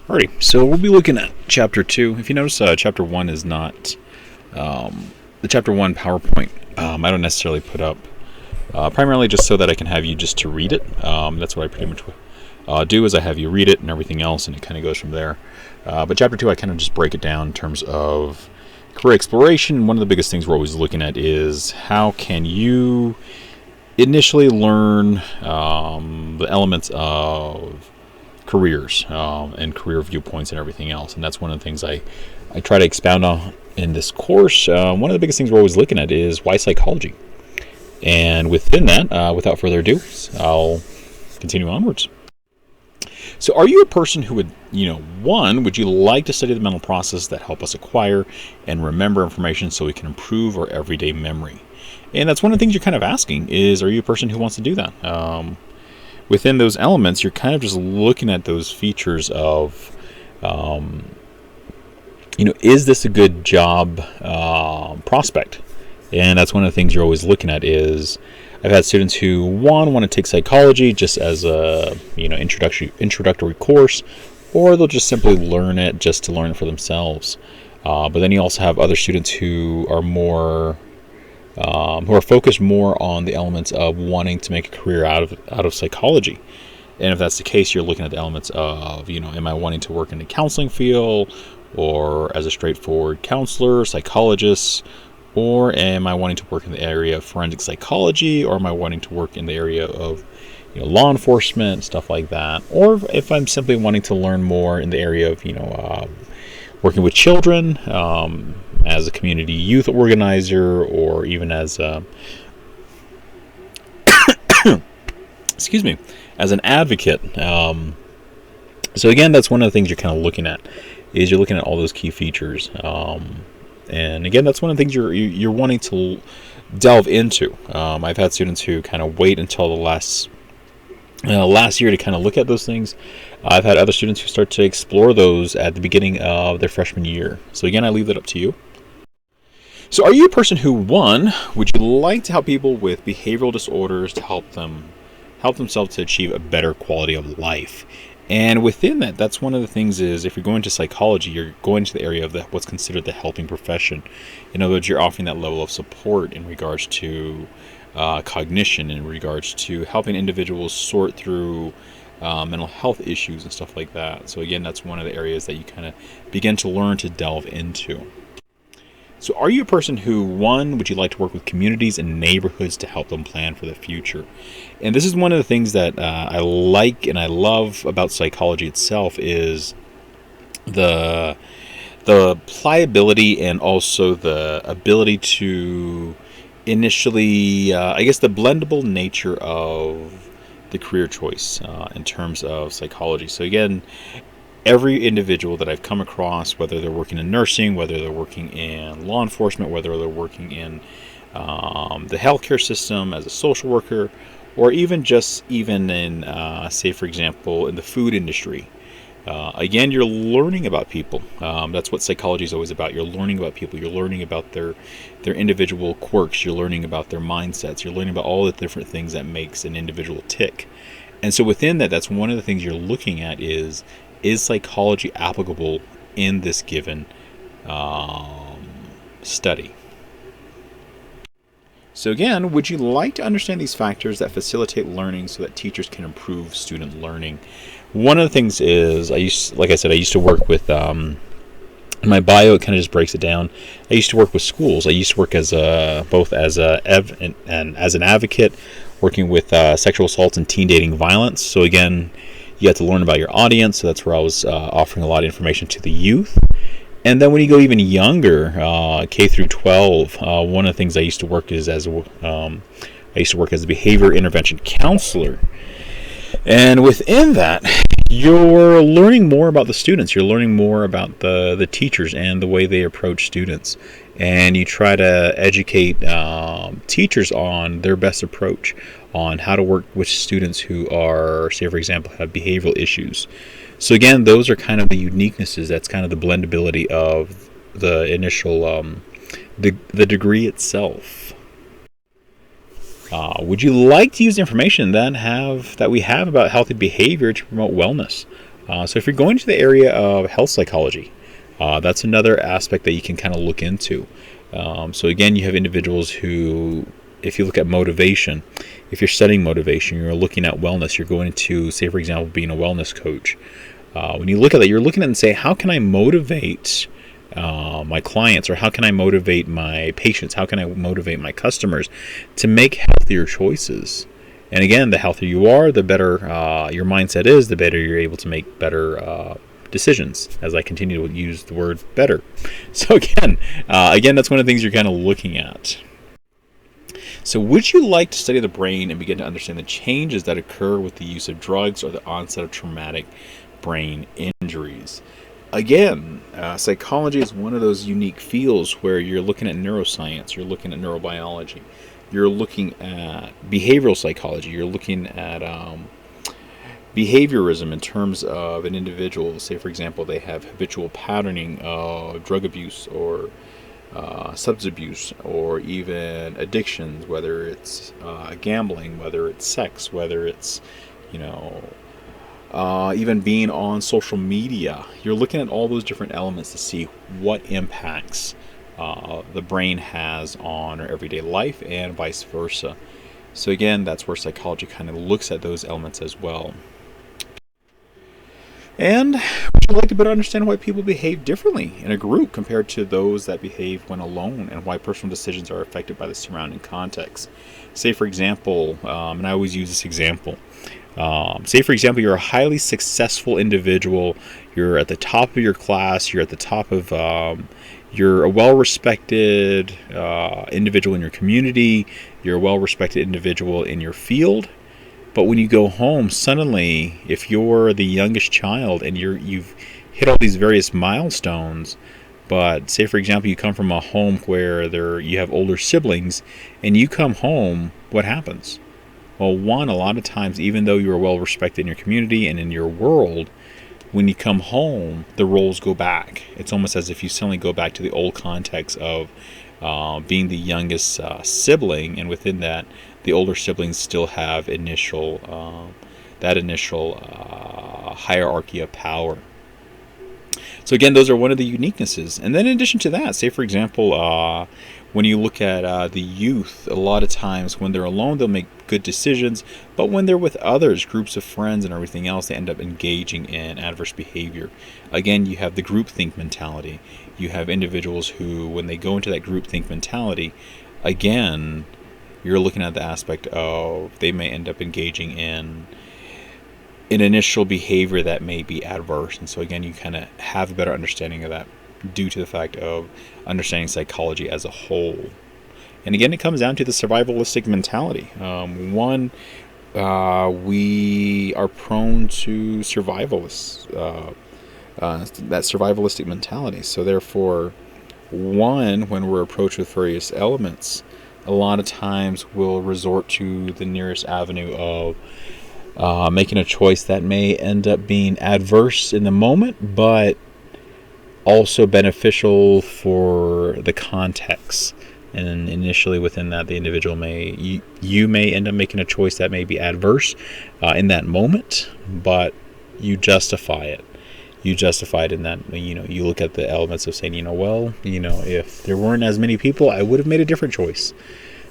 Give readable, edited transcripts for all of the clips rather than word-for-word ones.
Alrighty, so we'll be looking at Chapter 2. If you notice, Chapter 1 is not the Chapter 1 PowerPoint. I don't necessarily put up primarily just so that I can have you just to read it. That's what I pretty much do, is I have you read it and everything else, and it kind of goes from there. But Chapter 2, I kind of just break it down in terms of career exploration. One of the biggest things we're always looking at is how can you initially learn the elements of careers and career viewpoints and everything else. And that's one of the things I try to expound on in this course. One of the biggest things we're always looking at is why psychology. And within that, without further ado, I'll continue onwards. So are you a person who would, would you like to study the mental processes that help us acquire and remember information so we can improve our everyday memory? And that's one of the things you're kind of asking is, are you a person who wants to do that? Within those elements, you're kind of just looking at those features of, is this a good job prospect? And that's one of the things you're always looking at is, I've had students who, want to take psychology just as a, introductory course, or they'll just simply learn it just to learn it for themselves. But then you also have other students who are more, who are focused more on the elements of wanting to make a career out of psychology. And if that's the case, you're looking at the elements of, am I wanting to work in the counseling field, or as a straightforward counselor, psychologist, or am I wanting to work in the area of forensic psychology, or am I wanting to work in the area of law enforcement, stuff like that? Or if I'm simply wanting to learn more in the area of working with children, as a community youth organizer, or even as a excuse me, as an advocate. So again, that's one of the things you're kind of looking at, is you're looking at all those key features. And again, that's one of the things you're wanting to delve into. I've had students who kind of wait until the last year to kind of look at those things. I've had other students who start to explore those at the beginning of their freshman year. So again, I leave that up to you. So are you a person who, would you like to help people with behavioral disorders to help themselves to achieve a better quality of life? And within that, that's one of the things is, if you're going to psychology, you're going to the area of what's considered the helping profession. In other words, you're offering that level of support in regards to cognition, in regards to helping individuals sort through mental health issues and stuff like that. So again, that's one of the areas that you kind of begin to learn to delve into. So are you a person who, would you like to work with communities and neighborhoods to help them plan for the future? And this is one of the things that I like and I love about psychology itself, is the pliability and also the ability to initially, the blendable nature of the career choice in terms of psychology. So again, every individual that I've come across, whether they're working in nursing, whether they're working in law enforcement, whether they're working in the healthcare system as a social worker, or even in, say, for example, in the food industry. Again, you're learning about people. That's what psychology is always about. You're learning about people. You're learning about their individual quirks. You're learning about their mindsets. You're learning about all the different things that makes an individual tick. And so within that, that's one of the things you're looking at is psychology applicable in this given study? So again, would you like to understand these factors that facilitate learning so that teachers can improve student learning? One of the things is, I used to work with, in my bio, it kind of just breaks it down. I used to work with schools. I used to work as both as an advocate, working with sexual assaults and teen dating violence. So again, you have to learn about your audience, so that's where I was offering a lot of information to the youth. And then when you go even younger, K through 12, one of the things I used to work as a behavior intervention counselor. And within that, you're learning more about the students. You're learning more about the teachers and the way they approach students. And you try to educate teachers on their best approach on how to work with students who are, say, for example, have behavioral issues. So again, those are kind of the uniquenesses. That's kind of the blendability of the initial, the degree itself. Would you like to use information that we have about healthy behavior to promote wellness? So if you're going to the area of health psychology, that's another aspect that you can kind of look into. So again, you have individuals who, if you look at motivation, if you're studying motivation, you're looking at wellness, you're going to, say, for example, being a wellness coach. When you look at that, you're looking at it and say, how can I motivate my clients, or how can I motivate my patients? How can I motivate my customers to make healthier choices? And again, the healthier you are, the better your mindset is, the better you're able to make better decisions, as I continue to use the word better. So again, that's one of the things you're kind of looking at. So would you like to study the brain and begin to understand the changes that occur with the use of drugs or the onset of traumatic brain injuries? Again, psychology is one of those unique fields where you're looking at neuroscience, you're looking at neurobiology, you're looking at behavioral psychology, you're looking at behaviorism in terms of an individual. Say, for example, they have habitual patterning of drug abuse or substance abuse, or even addictions, whether it's gambling, whether it's sex, whether it's, even being on social media. You're looking at all those different elements to see what impacts the brain has on our everyday life and vice versa. So again, that's where psychology kind of looks at those elements as well. And would you like to better understand why people behave differently in a group compared to those that behave when alone, and why personal decisions are affected by the surrounding context? Say, for example, and I always use this example, say, for example, you're a highly successful individual, you're at the top of your class, you're at the top of, you're a well-respected individual in your community, you're a well-respected individual in your field. But when you go home, suddenly, if you're the youngest child and you've hit all these various milestones, but say, for example, you come from a home where you have older siblings, and you come home, what happens? Well, one, a lot of times, even though you're well respected in your community and in your world, when you come home, the roles go back. It's almost as if you suddenly go back to the old context of being the youngest sibling, and within that, the older siblings still have that initial hierarchy of power. So again, those are one of the uniquenesses. And then in addition to that, say, for example, when you look at the youth, a lot of times when they're alone, they'll make good decisions, but when they're with others, groups of friends and everything else, they end up engaging in adverse behavior. Again, you have the groupthink mentality. You have individuals who, when they go into that groupthink mentality, again, you're looking at the aspect of they may end up engaging in an initial behavior that may be adverse. And so again, you kind of have a better understanding of that due to the fact of understanding psychology as a whole. And again, it comes down to the survivalistic mentality. We are prone to that survivalistic mentality. So therefore, when we're approached with various elements, a lot of times we'll resort to the nearest avenue of making a choice that may end up being adverse in the moment, but also beneficial for the context. And initially within that, the individual you may end up making a choice that may be adverse in that moment, but you justify it. You justify it in that, you look at the elements of saying, if there weren't as many people, I would have made a different choice.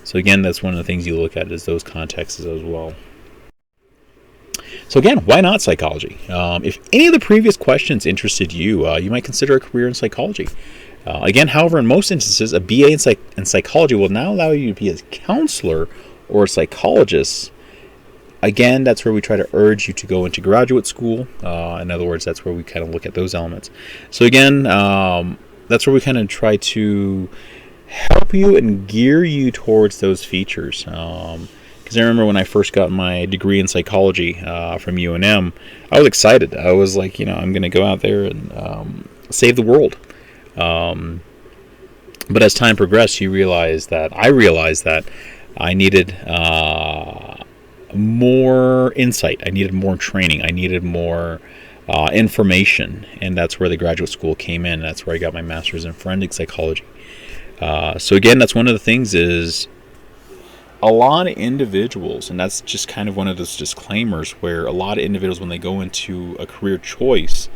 So again, that's one of the things you look at, is those contexts as well. So again, why not psychology? If any of the previous questions interested you, you might consider a career in psychology. Again, however, in most instances, a BA in psychology will now allow you to be a counselor or a psychologist. Again, that's where we try to urge you to go into graduate school. In other words, that's where we kind of look at those elements. So again, that's where we kind of try to help you and gear you towards those features. Because I remember when I first got my degree in psychology from UNM, I was excited. I was like, I'm going to go out there and save the world. But as time progressed, I realized that I needed more insight. I needed more training. I needed more information. And that's where the graduate school came in. That's where I got my master's in forensic psychology. So again, that's one of the things is a lot of individuals, and that's just kind of one of those disclaimers where a lot of individuals, when they go into a career choice,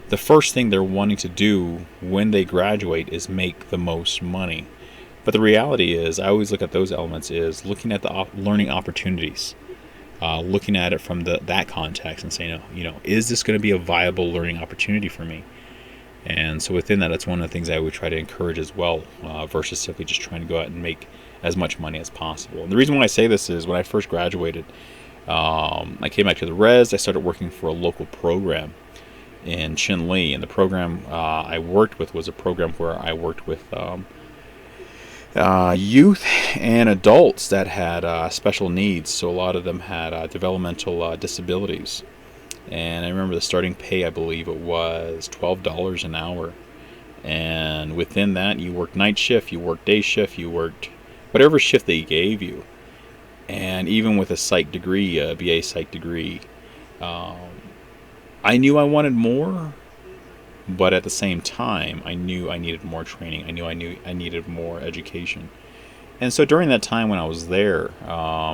the first thing they're wanting to do when they graduate is make the most money. But the reality is, I always look at those elements is looking at the learning opportunities, looking at it from that context and saying, is this going to be a viable learning opportunity for me? And so within that, that's one of the things I would try to encourage as well, versus simply just trying to go out and make as much money as possible. And the reason why I say this is when I first graduated, I came back to the res. I started working for a local program in Chinle, and the program I worked with was a program where I worked with youth and adults that had special needs. So a lot of them had developmental disabilities. And I remember the starting pay, I believe it was $12 an hour. And within that, you worked night shift, you worked day shift, you worked whatever shift they gave you. And even with a psych degree, a BA psych degree, I knew I wanted more, but at the same time, I knew I needed more training. I knew I needed more education. And so during that time when I was there,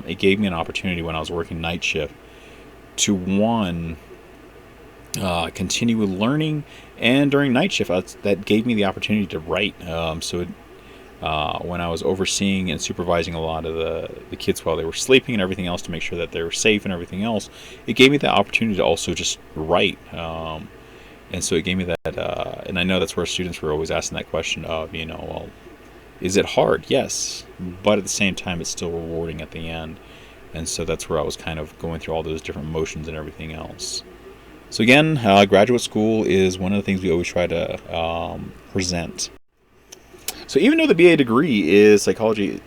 it gave me an opportunity when I was working night shift to, one, continue with learning, and during night shift, that gave me the opportunity to write. When I was overseeing and supervising a lot of the kids while they were sleeping and everything else to make sure that they were safe and everything else, it gave me the opportunity to also just write. And so it gave me that, and I know that's where students were always asking that question of, well, is it hard? Yes, but at the same time, it's still rewarding at the end. And so that's where I was kind of going through all those different motions and everything else. So again, graduate school is one of the things we always try to present. So even though the BA degree is psychology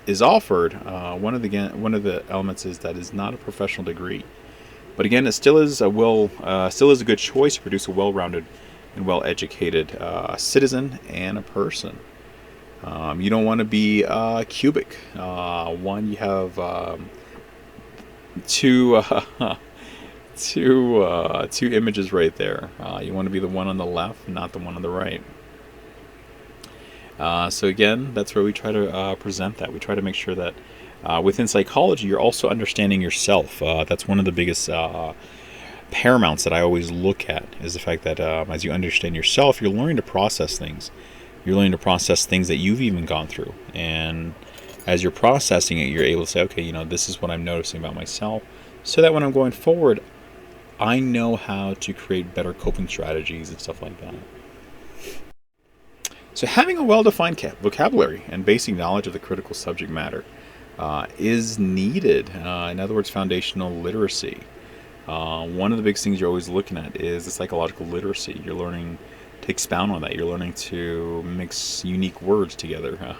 is offered, one of the elements is that is not a professional degree. But again, it still is a good choice to produce a well-rounded and well-educated citizen and a person. You don't want to be cubic. One, you have two images right there. You want to be the one on the left, not the one on the right. So again, that's where we try to present that. We try to make sure that within psychology, you're also understanding yourself. That's one of the biggest paramounts that I always look at, is the fact that as you understand yourself, you're learning to process things. You're learning to process things that you've even gone through. And as you're processing it, you're able to say, okay, this is what I'm noticing about myself, so that when I'm going forward, I know how to create better coping strategies and stuff like that. So having a well-defined vocabulary and basic knowledge of the critical subject matter is needed. In other words, foundational literacy. One of the big things you're always looking at is the psychological literacy. You're learning to expound on that. You're learning to mix unique words together,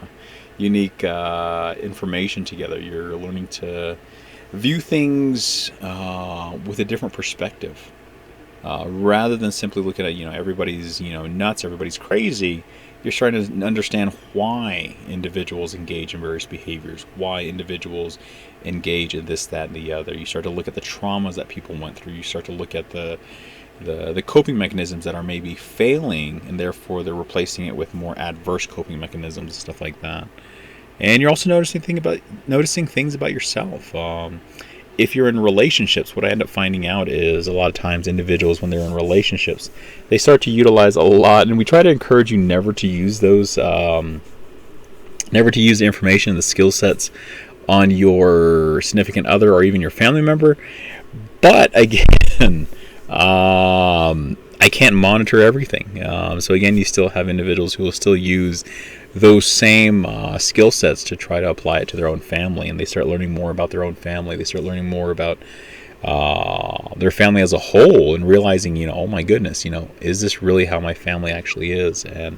unique information together. You're learning to view things with a different perspective. Rather than simply looking at, everybody's, nuts, everybody's crazy. You're starting to understand why individuals engage in various behaviors, why individuals engage in this, that, and the other. You start to look at the traumas that people went through. You start to look at the coping mechanisms that are maybe failing, and therefore they're replacing it with more adverse coping mechanisms and stuff like that. And you're also noticing things about yourself. If you're in relationships, what I end up finding out is a lot of times individuals, when they're in relationships, they start to utilize a lot, and we try to encourage you never to use those, never to use the information, the skill sets on your significant other or even your family member. But again, I can't monitor everything. So again, you still have individuals who will still use those same skill sets to try to apply it to their own family, and they start learning more about their own family. They start learning more about their family as a whole, and realizing, oh my goodness, is this really how my family actually is, and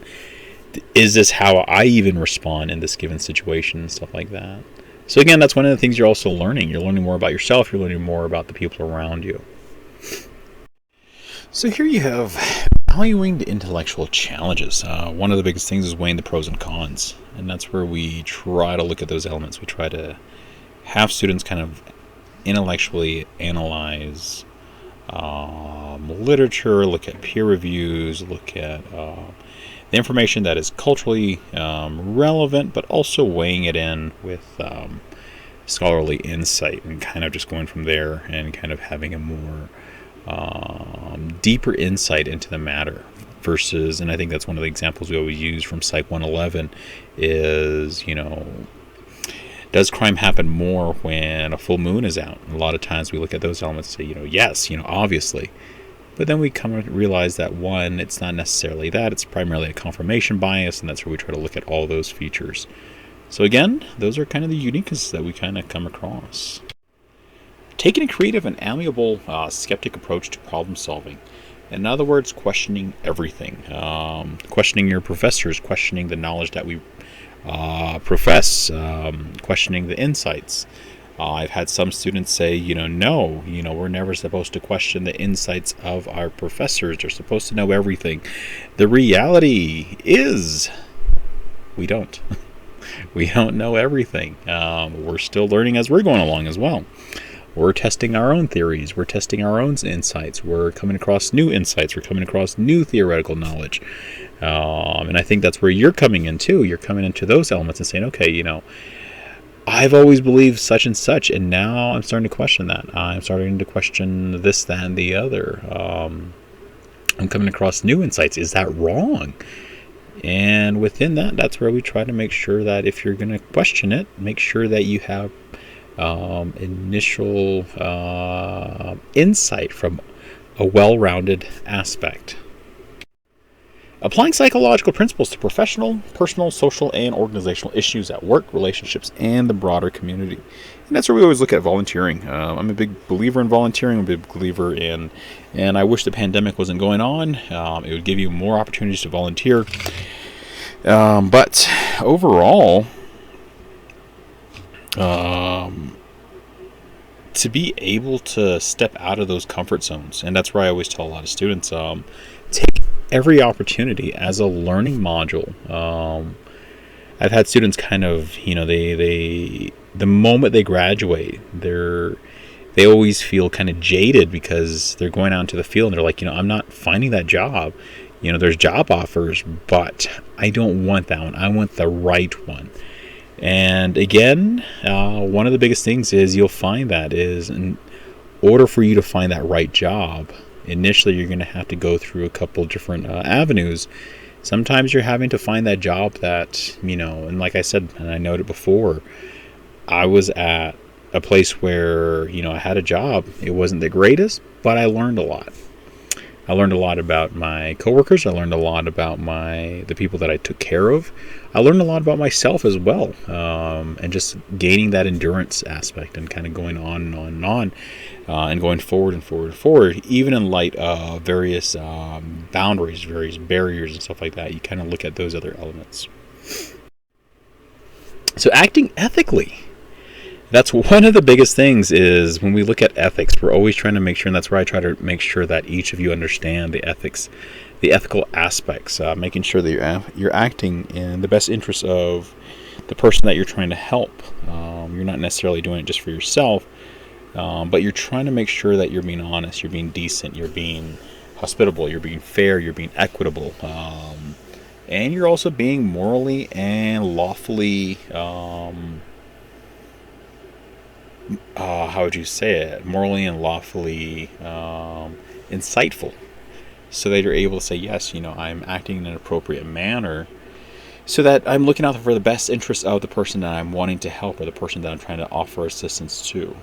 is this how I even respond in this given situation and stuff like that. So again, that's one of the things you're also learning. You're learning more about yourself. You're learning more about the people around you. So here you have valuing the intellectual challenges. One of the biggest things is weighing the pros and cons, and that's where we try to look at those elements. We try to have students kind of intellectually analyze literature, look at peer reviews, look at the information that is culturally relevant, but also weighing it in with scholarly insight, and kind of just going from there and kind of having a more deeper insight into the matter versus, and I think that's one of the examples we always use from Psych 111 is, does crime happen more when a full moon is out? And a lot of times we look at those elements and say, yes, obviously. But then we come to realize that, one, it's not necessarily that. It's primarily a confirmation bias, and that's where we try to look at all those features. So again, those are kind of the uniqueness that we kind of come across. Taking a creative and amiable skeptic approach to problem solving. In other words, questioning everything. Questioning your professors, questioning the knowledge that we profess, questioning the insights. I've had some students say, no, we're never supposed to question the insights of our professors. They're supposed to know everything. The reality is we don't. We don't know everything. We're still learning as we're going along as well. We're testing our own theories. We're testing our own insights. We're coming across new insights. We're coming across new theoretical knowledge. And I think that's where you're coming in too. You're coming into those elements and saying, okay, I've always believed such and such, and now I'm starting to question that. I'm starting to question this, that, and the other. I'm coming across new insights. Is that wrong? And within that, that's where we try to make sure that if you're going to question it, make sure that you have initial insight from a well-rounded aspect. Applying psychological principles to professional, personal, social, and organizational issues at work, relationships, and the broader community. And that's where we always look at volunteering. I'm a big believer in volunteering. I'm a big believer in, and I wish the pandemic wasn't going on. It would give you more opportunities to volunteer. But overall, to be able to step out of those comfort zones, and that's where I always tell a lot of students, take every opportunity as a learning module. I've had students kind of, they the moment they graduate, they always feel kind of jaded because they're going out into the field and they're like, I'm not finding that job. There's job offers, but I don't want that one. I want the right one. And again, one of the biggest things is you'll find that is in order for you to find that right job, initially you're going to have to go through a couple different avenues. Sometimes you're having to find that job that, and like I said, and I noted before, I was at a place where, I had a job. It wasn't the greatest, but I learned a lot. I learned a lot about my coworkers. I learned a lot about the people that I took care of. I learned a lot about myself as well, and just gaining that endurance aspect and kind of going on and on and on, and going forward and forward and forward, even in light of various boundaries, various barriers and stuff like that. You kind of look at those other elements. So acting ethically. That's one of the biggest things is when we look at ethics, we're always trying to make sure, and that's where I try to make sure that each of you understand the ethics, the ethical aspects, making sure that you're acting in the best interest of the person that you're trying to help. You're not necessarily doing it just for yourself, but you're trying to make sure that you're being honest, you're being decent, you're being hospitable, you're being fair, you're being equitable, and you're also being morally and lawfully how would you say it? Morally and lawfully insightful, so that you're able to say, yes, I'm acting in an appropriate manner, so that I'm looking out for the best interest of the person that I'm wanting to help or the person that I'm trying to offer assistance to.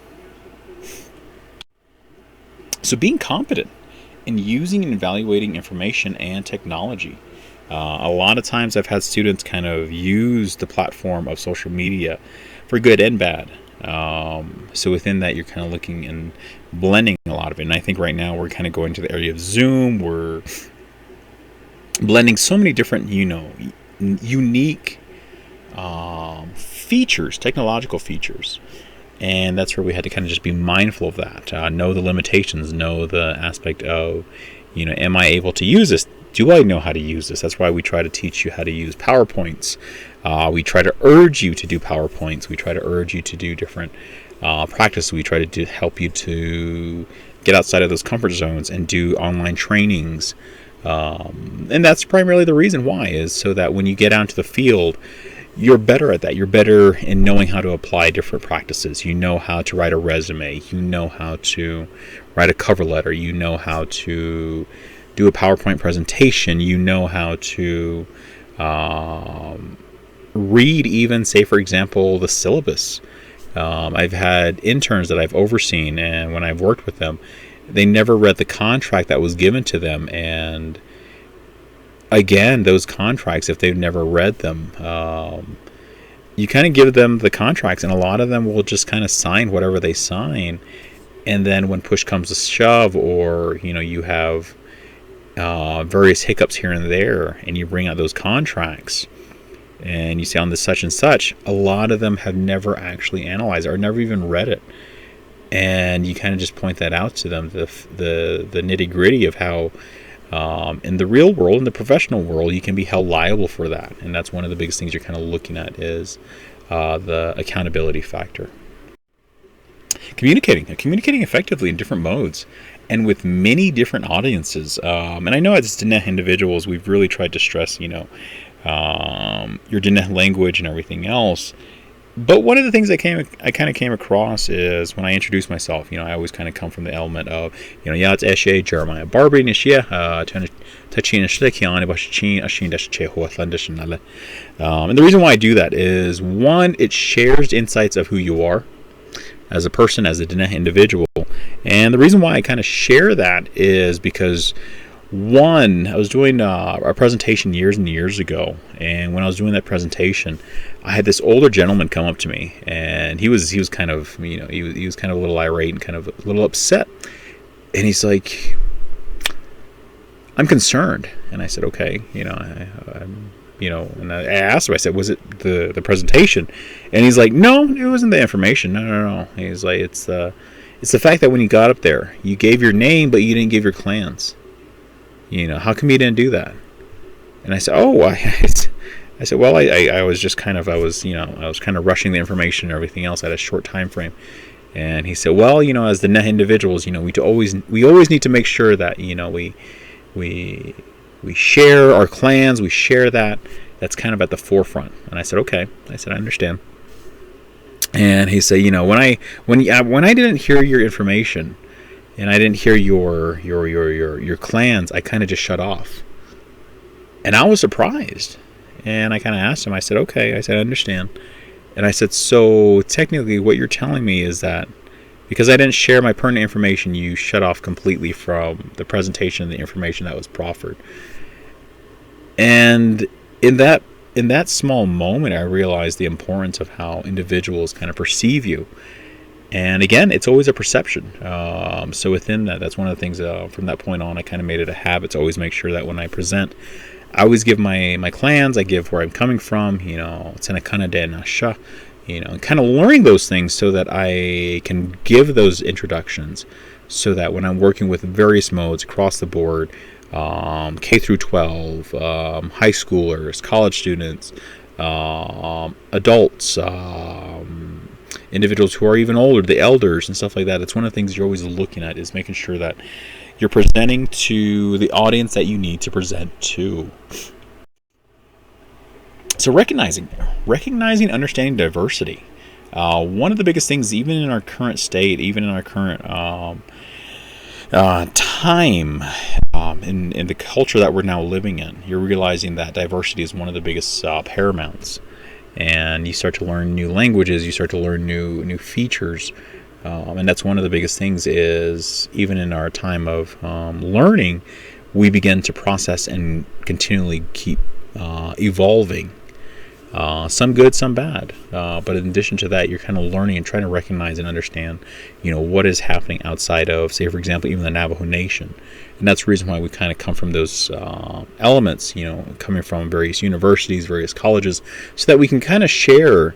So being competent in using and evaluating information and technology. A lot of times I've had students kind of use the platform of social media for good and bad. So within that, you're kind of looking and blending a lot of it. And I think right now we're kind of going to the area of Zoom. We're blending so many different, unique features, technological features. And that's where we had to kind of just be mindful of that. Know the limitations, know the aspect of, am I able to use this? Do I know how to use this? That's why we try to teach you how to use PowerPoints. We try to urge you to do PowerPoints. We try to urge you to do different practice. We try to help you to get outside of those comfort zones and do online trainings. And that's primarily the reason why, is so that when you get out into the field, you're better at that. You're better in knowing how to apply different practices. You know how to write a resume. You know how to write a cover letter. You know how to do a PowerPoint presentation. You know how to read, even, say, for example, the syllabus. I've had interns that I've overseen, and when I've worked with them, they never read the contract that was given to them. And again, those contracts, if they've never read them, you kind of give them the contracts, and a lot of them will just kind of sign whatever they sign. And then when push comes to shove, or you have various hiccups here and there, and you bring out those contracts and you say on this such and such, a lot of them have never actually analyzed it or never even read it. And you kind of just point that out to them, the nitty gritty of how in the real world, in the professional world, you can be held liable for that. And that's one of the biggest things you're kind of looking at, is the accountability factor. Communicating effectively in different modes and with many different audiences. And I know as Diné individuals, we've really tried to stress, your Diné language and everything else. But one of the things I kind of came across is when I introduce myself, I always kind of come from the element of, yeah, it's Eshe, Jeremiah Barbary, Nishia, and the reason why I do that is, one, it shares insights of who you are as a person, as a Diné individual. And the reason why I kind of share that is because, one, I was doing a presentation years and years ago, and when I was doing that presentation, I had this older gentleman come up to me, and he was kind of, he was kind of a little irate and kind of a little upset, and he's like, "I'm concerned." And I said, "Okay, and I asked him, I said, "Was it the presentation?" And he's like, "No, it wasn't the information. No. He's like, it's the fact that when you got up there, you gave your name, but you didn't give your clans. How come you didn't do that?" And I said, I said, well, I was just kind of, I was kind of rushing the information and everything else at a short time frame. And he said, well, as the net individuals, we always need to make sure that, we share our clans, we share that's kind of at the forefront. And I said, okay. I said, I understand. And he said, when I didn't hear your information, and I didn't hear your clans, I kind of just shut off. And I was surprised. And I kind of asked him, I said, okay. I said, I understand. And I said, so technically what you're telling me is that because I didn't share my pertinent information, you shut off completely from the presentation and the information that was proffered. And in that small moment, I realized the importance of how individuals kind of perceive you. And again, it's always a perception. So within that's one of the things from that point on, I kind of made it a habit to always make sure that when I present, I always give my clans, I give where I'm coming from, Tsenakana Nasha, kind of learning those things so that I can give those introductions, so that when I'm working with various modes across the board, K through 12, high schoolers, college students, adults, individuals who are even older, the elders and stuff like that. It's one of the things you're always looking at, is making sure that you're presenting to the audience that you need to present to. So recognizing, understanding diversity. One of the biggest things, even in our current state, even in our current time, in the culture that we're now living in, you're realizing that diversity is one of the biggest paramounts. And you start to learn new languages, you start to learn new features. And that's one of the biggest things, is even in our time of learning, we begin to process and continually keep evolving. Some good, some bad. But in addition to that, you're kind of learning and trying to recognize and understand, what is happening outside of, say, for example, even the Navajo Nation. And that's the reason why we kind of come from those elements, coming from various universities, various colleges, so that we can kind of share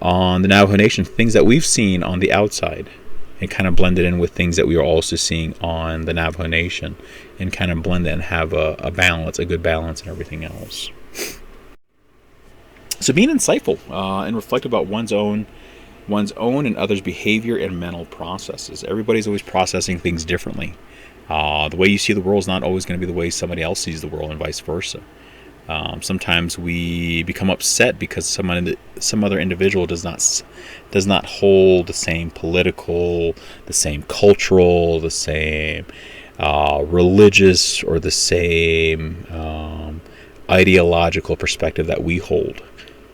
on the Navajo Nation things that we've seen on the outside, and kind of blend it in with things that we are also seeing on the Navajo Nation, and kind of blend it and have a balance, a good balance, and everything else. So being insightful and reflect about one's own and others' behavior and mental processes. Everybody's always processing things differently. The way you see the world is not always going to be the way somebody else sees the world, and vice versa. Sometimes we become upset because some other individual does not hold the same political, the same cultural, the same religious, or the same ideological perspective that we hold.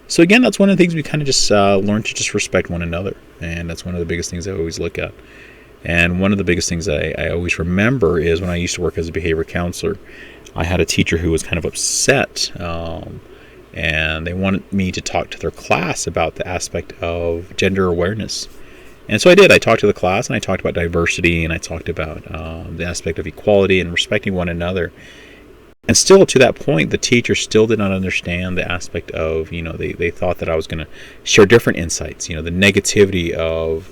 So again, that's one of the things we kind of just learn to just respect one another, and that's one of the biggest things I always look at. And one of the biggest things I always remember is when I used to work as a behavior counselor, I had a teacher who was kind of upset, and they wanted me to talk to their class about the aspect of gender awareness. And so I did. I talked to the class, and I talked about diversity, and I talked about the aspect of equality and respecting one another. And still, to that point, the teacher still did not understand the aspect of, they thought that I was going to share different insights, the negativity of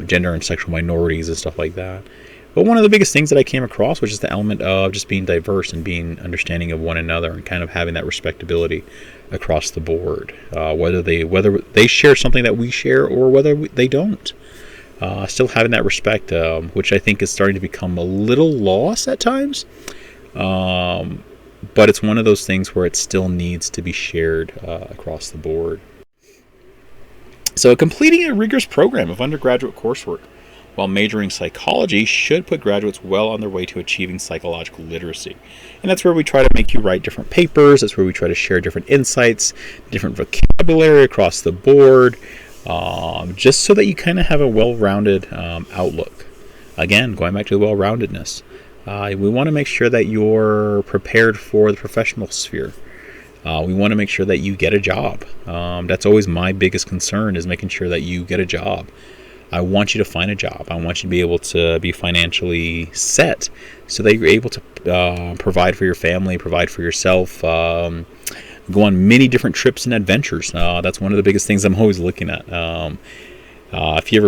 gender and sexual minorities and stuff like that. But one of the biggest things that I came across was just the element of just being diverse and being understanding of one another, and kind of having that respectability across the board, whether they share something that we share or whether they don't. Still having that respect, which I think is starting to become a little lost at times. But it's one of those things where it still needs to be shared across the board. So completing a rigorous program of undergraduate coursework while majoring psychology should put graduates well on their way to achieving psychological literacy. And that's where we try to make you write different papers. That's where we try to share different insights, different vocabulary across the board, just so that you kind of have a well-rounded outlook. Again, going back to the well-roundedness. We want to make sure that you're prepared for the professional sphere. We want to make sure that you get a job. That's always my biggest concern, is making sure that you get a job. I want you to find a job. I want you to be able to be financially set so that you're able to provide for your family, provide for yourself, go on many different trips and adventures. That's one of the biggest things I'm always looking at. If you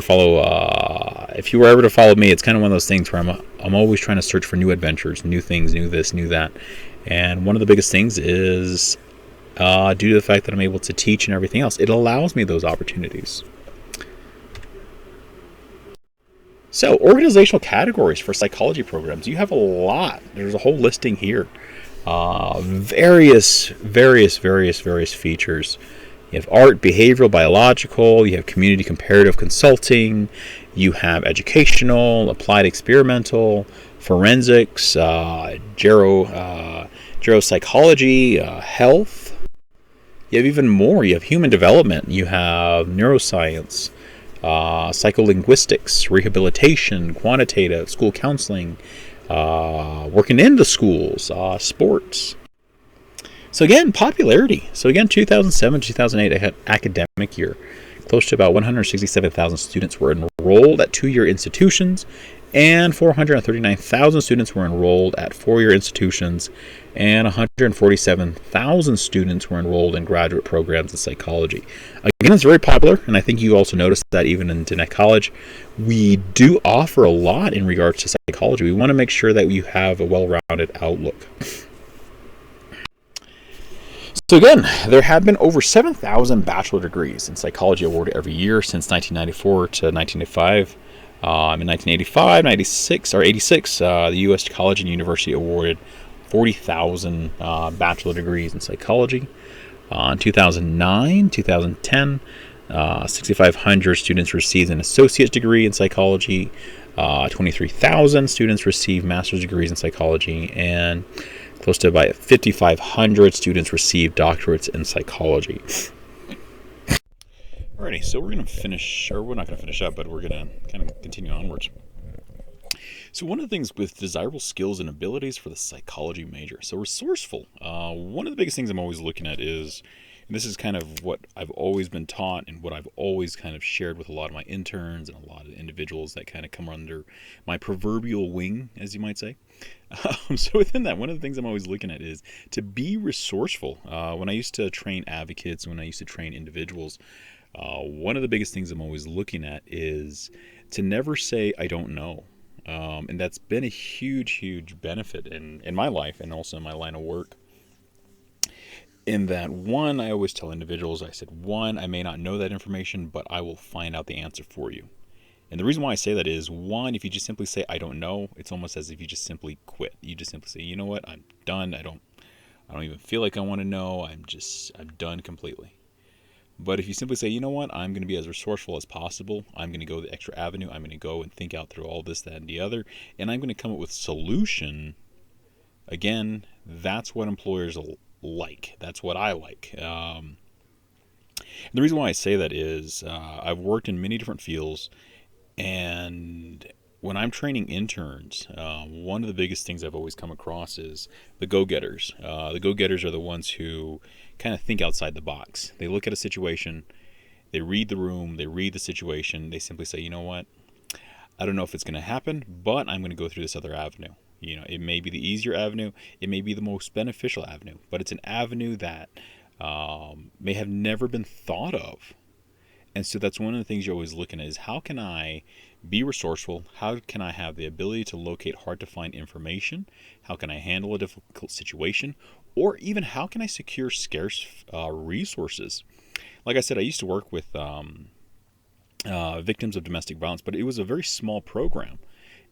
were ever to follow me, it's kind of one of those things where I'm always trying to search for new adventures, new things, new this, new that. And one of the biggest things is due to the fact that I'm able to teach and everything else, it allows me those opportunities. So, organizational categories for psychology programs. You have a lot. There's a whole listing here. Various features. You have art, behavioral, biological. You have community comparative consulting. You have educational, applied experimental, forensics, geropsychology, health. You have even more. You have human development. You have neuroscience, psycholinguistics, rehabilitation, quantitative, school counseling, working in the schools, sports. So again, popularity. So again, 2007, 2008 academic year. Close to about 167,000 students were enrolled at 2-year institutions, and 439,000 students were enrolled at 4-year institutions, and 147,000 students were enrolled in graduate programs in psychology. Again, it's very popular, and I think you also noticed that even in Diné College, we do offer a lot in regards to psychology. We want to make sure that you have a well-rounded outlook. So again, there have been over 7,000 bachelor degrees in psychology awarded every year since 1994 to 1995. In 1985, 96, the U.S. College and University awarded 40,000 bachelor degrees in psychology. In 2009, 2010, 6,500 students received an associate's degree in psychology. 23,000 students received master's degrees in psychology, and close to about 5,500 students received doctorates in psychology. Alrighty, so we're going to finish, or we're not going to finish up, but we're going to kind of continue onwards. So one of the things with desirable skills and abilities for the psychology major. So resourceful. One of the biggest things I'm always looking at is, and this is kind of what I've always been taught and what I've always kind of shared with a lot of my interns and a lot of individuals that kind of come under my proverbial wing, as you might say. So within that, one of the things I'm always looking at is to be resourceful. When I used to train advocates, when I used to train individuals, one of the biggest things I'm always looking at is to never say, I don't know. And that's been a huge benefit in my life and also in my line of work. In that, one, I always tell individuals, I said, one, I may not know that information, but I will find out the answer for you. And the reason why I say that is, one, if you just simply say I don't know, it's almost as if you just simply quit. You just simply say, you know what, I'm done. I don't even feel like I want to know. I'm done completely. But if you simply say, you know what, I'm going to be as resourceful as possible. I'm going to go the extra avenue. I'm going to go and think out through all this, that, and the other, and I'm going to come up with a solution. Again, that's what employers like. That's what I like. The reason why I say that is I've worked in many different fields, and when I'm training interns, one of the biggest things I've always come across is the go-getters. The go-getters are the ones who kind of think outside the box. They look at a situation, they read the room, they read the situation, they simply say, you know what, I don't know if it's going to happen, but I'm going to go through this other avenue. It may be the easier avenue, it may be the most beneficial avenue, but it's an avenue that may have never been thought of. And so that's one of the things you're always looking at is, how can I be resourceful? How can I have the ability to locate hard to find information? How can I handle a difficult situation? Or even how can I secure scarce resources? Like I said, I used to work with victims of domestic violence, but it was a very small program.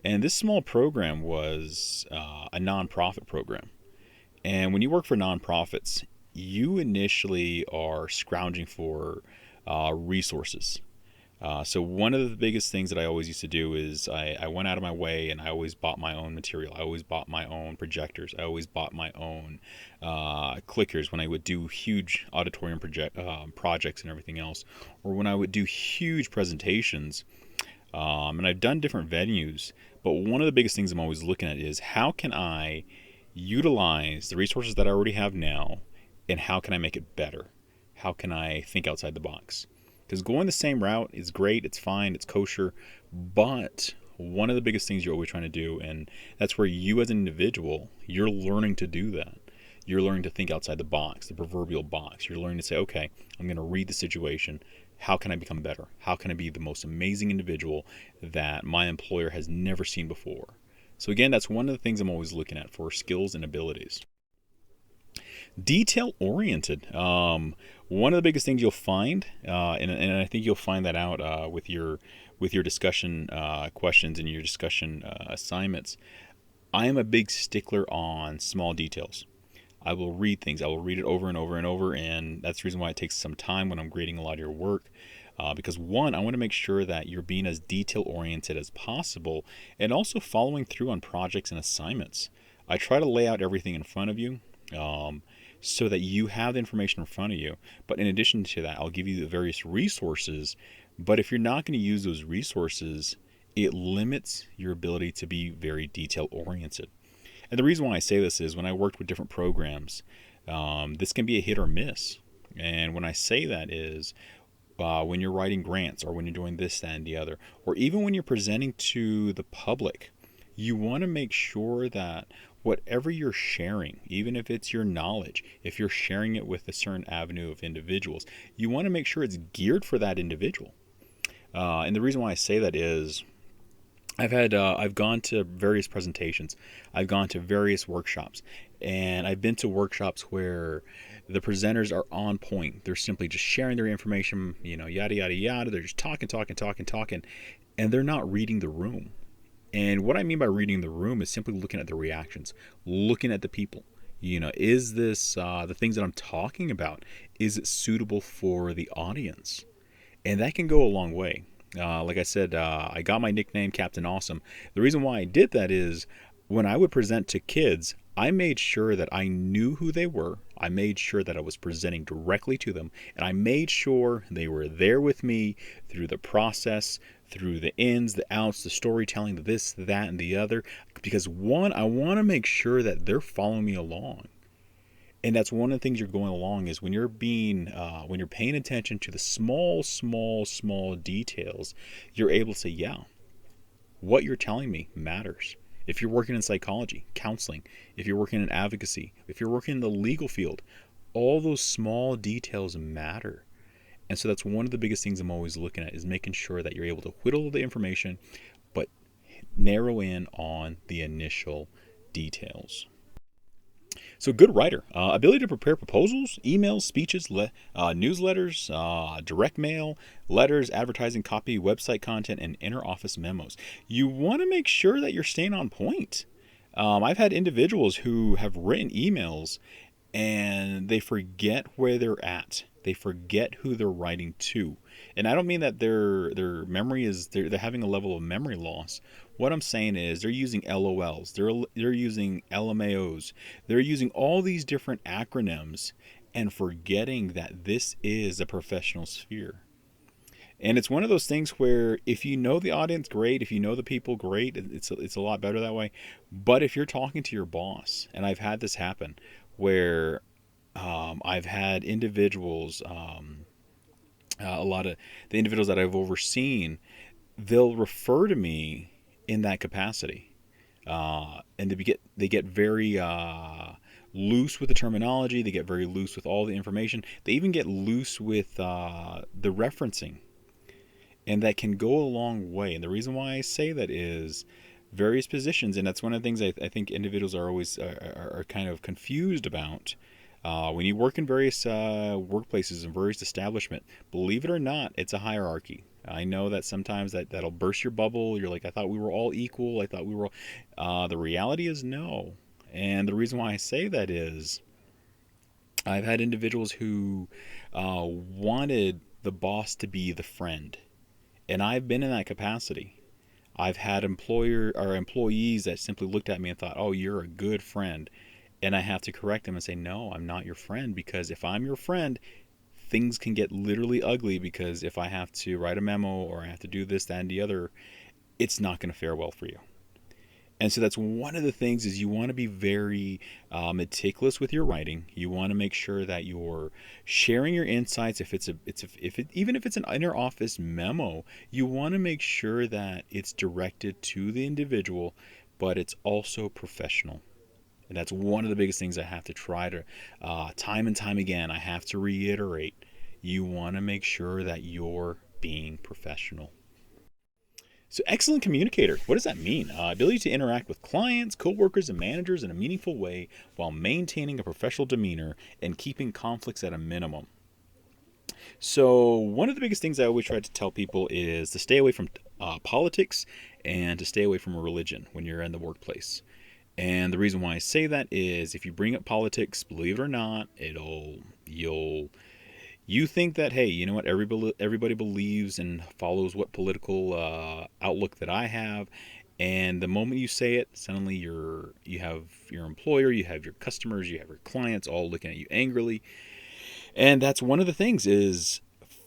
And this small program was a nonprofit program. And when you work for nonprofits, you initially are scrounging for resources. So one of the biggest things that I always used to do is I went out of my way and I always bought my own material. I always bought my own projectors. I always bought my own clickers when I would do huge auditorium projects and everything else, or when I would do huge presentations. And I've done different venues, but one of the biggest things I'm always looking at is, how can I utilize the resources that I already have now, and how can I make it better? How can I think outside the box? Because going the same route is great, it's fine, it's kosher, but one of the biggest things you're always trying to do, and that's where you as an individual, you're learning to do that. You're learning to think outside the box, the proverbial box. You're learning to say, okay, I'm going to read the situation. How can I become better? How can I be the most amazing individual that my employer has never seen before? So again, that's one of the things I'm always looking at for skills and abilities. Detail oriented. One of the biggest things you'll find, and I think you'll find that out with your discussion questions and your discussion assignments. I am a big stickler on small details. I will read things. I will read it over and over and over, and that's the reason why it takes some time when I'm grading a lot of your work. Because one, I want to make sure that you're being as detail oriented as possible, and also following through on projects and assignments. I try to lay out everything in front of you, so that you have the information in front of you. But in addition to that, I'll give you the various resources. But if you're not going to use those resources, it limits your ability to be very detail oriented. And the reason why I say this is, when I worked with different programs, this can be a hit or miss. And when I say that is, when you're writing grants, or when you're doing this, that, and the other, or even when you're presenting to the public, you want to make sure that whatever you're sharing, even if it's your knowledge, if you're sharing it with a certain avenue of individuals, you want to make sure it's geared for that individual. And the reason why I say that is, I've gone to various presentations, I've gone to various workshops, and I've been to workshops where the presenters are on point. They're simply just sharing their information, yada yada yada. They're just talking, and they're not reading the room. And what I mean by reading the room is simply looking at the reactions, looking at the people. Is this the things that I'm talking about? Is it suitable for the audience? And that can go a long way. Like I said, I got my nickname Captain Awesome. The reason why I did that is, when I would present to kids, I made sure that I knew who they were. I made sure that I was presenting directly to them, and I made sure they were there with me through the process, through the ins, the outs, the storytelling, the this, that, and the other. Because one, I want to make sure that they're following me along. And that's one of the things you're going along is, when you're when you're paying attention to the small details, you're able to say, yeah, what you're telling me matters. If you're working in psychology, counseling, if you're working in advocacy, if you're working in the legal field, all those small details matter. And so that's one of the biggest things I'm always looking at, is making sure that you're able to whittle the information, but narrow in on the initial details. So, good writer, ability to prepare proposals, emails, speeches, newsletters, direct mail, letters, advertising, copy, website content, and inner office memos. You want to make sure that you're staying on point. I've had individuals who have written emails and they forget where they're at. They forget who they're writing to. And I don't mean that their memory is they're having a level of memory loss. What I'm saying is they're using LOLs, they're using LMAOs, they're using all these different acronyms and forgetting that this is a professional sphere. And it's one of those things where if you know the audience, great. If you know the people, great. It's a lot better that way. But if you're talking to your boss, and I've had this happen, where I've had individuals, a lot of the individuals that I've overseen, they'll refer to me in that capacity, and they get very loose with the terminology. They get very loose with all the information. They even get loose with the referencing, and that can go a long way. And the reason why I say that is various positions, and that's one of the things I think individuals are always are kind of confused about. When you work in various workplaces and various establishments, believe it or not, it's a hierarchy. I know that sometimes that'll burst your bubble. You're like, I thought we were all equal. I thought we were all... the reality is no. And the reason why I say that is I've had individuals who wanted the boss to be the friend. And I've been in that capacity. I've had employees that simply looked at me and thought, "Oh, you're a good friend," and I have to correct them and say, "No, I'm not your friend, because if I'm your friend, things can get literally ugly, because if I have to write a memo or I have to do this, that, and the other, it's not going to fare well for you." And so that's one of the things is you want to be very meticulous with your writing. You want to make sure that you're sharing your insights. Even if it's an inner office memo, you want to make sure that it's directed to the individual, but it's also professional. And that's one of the biggest things I have to try to, time and time again, I have to reiterate. You want to make sure that you're being professional. So, excellent communicator. What does that mean? Ability to interact with clients, coworkers, and managers in a meaningful way while maintaining a professional demeanor and keeping conflicts at a minimum. So, one of the biggest things I always try to tell people is to stay away from politics and to stay away from religion when you're in the workplace. And the reason why I say that is if you bring up politics, believe it or not, you think that, hey, you know what, everybody believes and follows what political outlook that I have, and the moment you say it, suddenly you have your employer, you have your customers, you have your clients all looking at you angrily. And that's one of the things is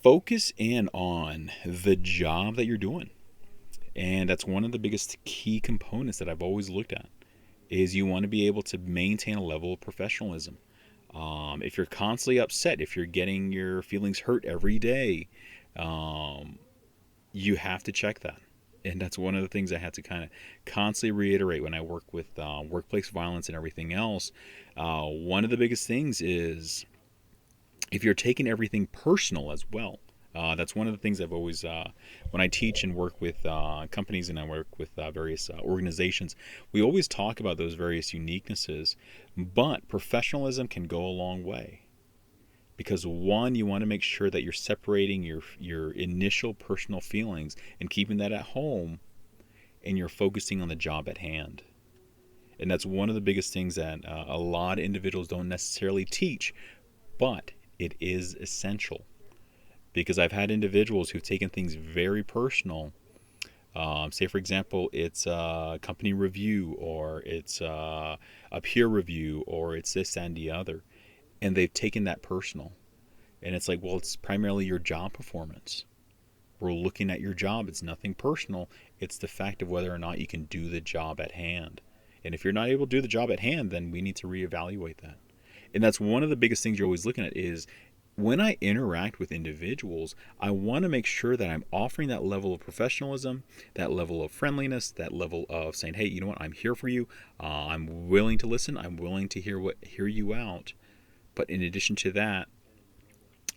focus in on the job that you're doing. And that's one of the biggest key components that I've always looked at is you want to be able to maintain a level of professionalism. If you're constantly upset, if you're getting your feelings hurt every day, you have to check that. And that's one of the things I have to kind of constantly reiterate when I work with workplace violence and everything else. One of the biggest things is if you're taking everything personal as well. That's one of the things I've always, when I teach and work with companies and I work with various organizations, we always talk about those various uniquenesses, but professionalism can go a long way. Because one, you want to make sure that you're separating your initial personal feelings and keeping that at home, and you're focusing on the job at hand. And that's one of the biggest things that a lot of individuals don't necessarily teach, but it is essential. Because I've had individuals who've taken things very personal. Say, for example, it's a company review, or it's a peer review, or it's this and the other. And they've taken that personal. And it's like, well, it's primarily your job performance. We're looking at your job. It's nothing personal. It's the fact of whether or not you can do the job at hand. And if you're not able to do the job at hand, then we need to reevaluate that. And that's one of the biggest things you're always looking at is when I interact with individuals, I want to make sure that I'm offering that level of professionalism, that level of friendliness, that level of saying, hey, you know what, I'm here for you. I'm willing to listen. I'm willing to hear you out. But in addition to that,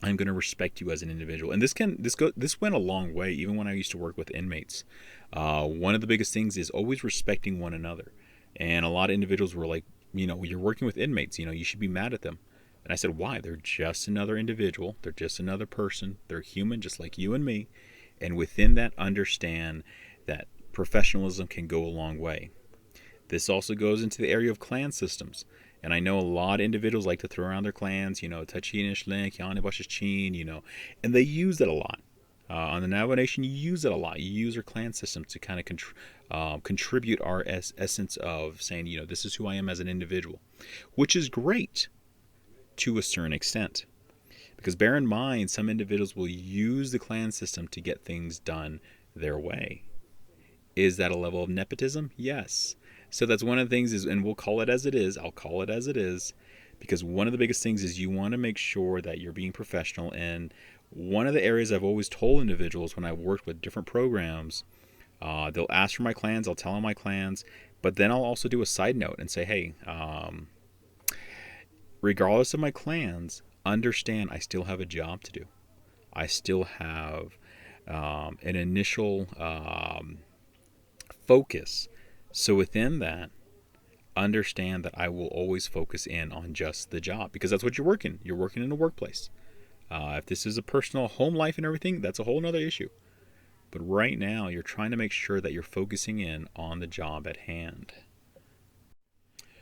I'm going to respect you as an individual. And this went a long way, even when I used to work with inmates. One of the biggest things is always respecting one another. And a lot of individuals were like, you're working with inmates, you should be mad at them. And I said, why? They're just another individual. They're just another person. They're human, just like you and me. And within that, understand that professionalism can go a long way. This also goes into the area of clan systems. And I know a lot of individuals like to throw around their clans, Tachin, Link, Yanibash's Chin, and they use it a lot. On the Navajo Nation, you use it a lot. You use our clan system to kind of contribute our essence of saying, this is who I am as an individual, which is great to a certain extent. Because bear in mind, some individuals will use the clan system to get things done their way. Is that a level of nepotism? Yes. So that's one of the things and we'll call it as it is. I'll call it as it is. Because one of the biggest things is you want to make sure that you're being professional. And one of the areas I've always told individuals when I've worked with different programs, they'll ask for my clans, I'll tell them my clans, but then I'll also do a side note and say, hey, regardless of my clans, understand I still have a job to do. I still have an initial focus. So within that, understand that I will always focus in on just the job, because that's what you're working. You're working in a workplace. If this is a personal home life and everything, that's a whole nother issue. But right now, you're trying to make sure that you're focusing in on the job at hand.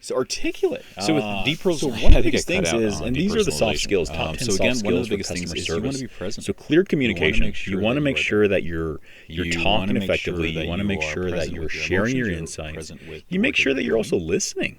So articulate. So with deep personalization, so one of the biggest things is, and these are the soft skills. Top 10 so again, one of the biggest things is you want to be present. So clear communication. You want to make sure that you're talking effectively. You want to make sure that you're sharing your insights. You make sure that you're also listening.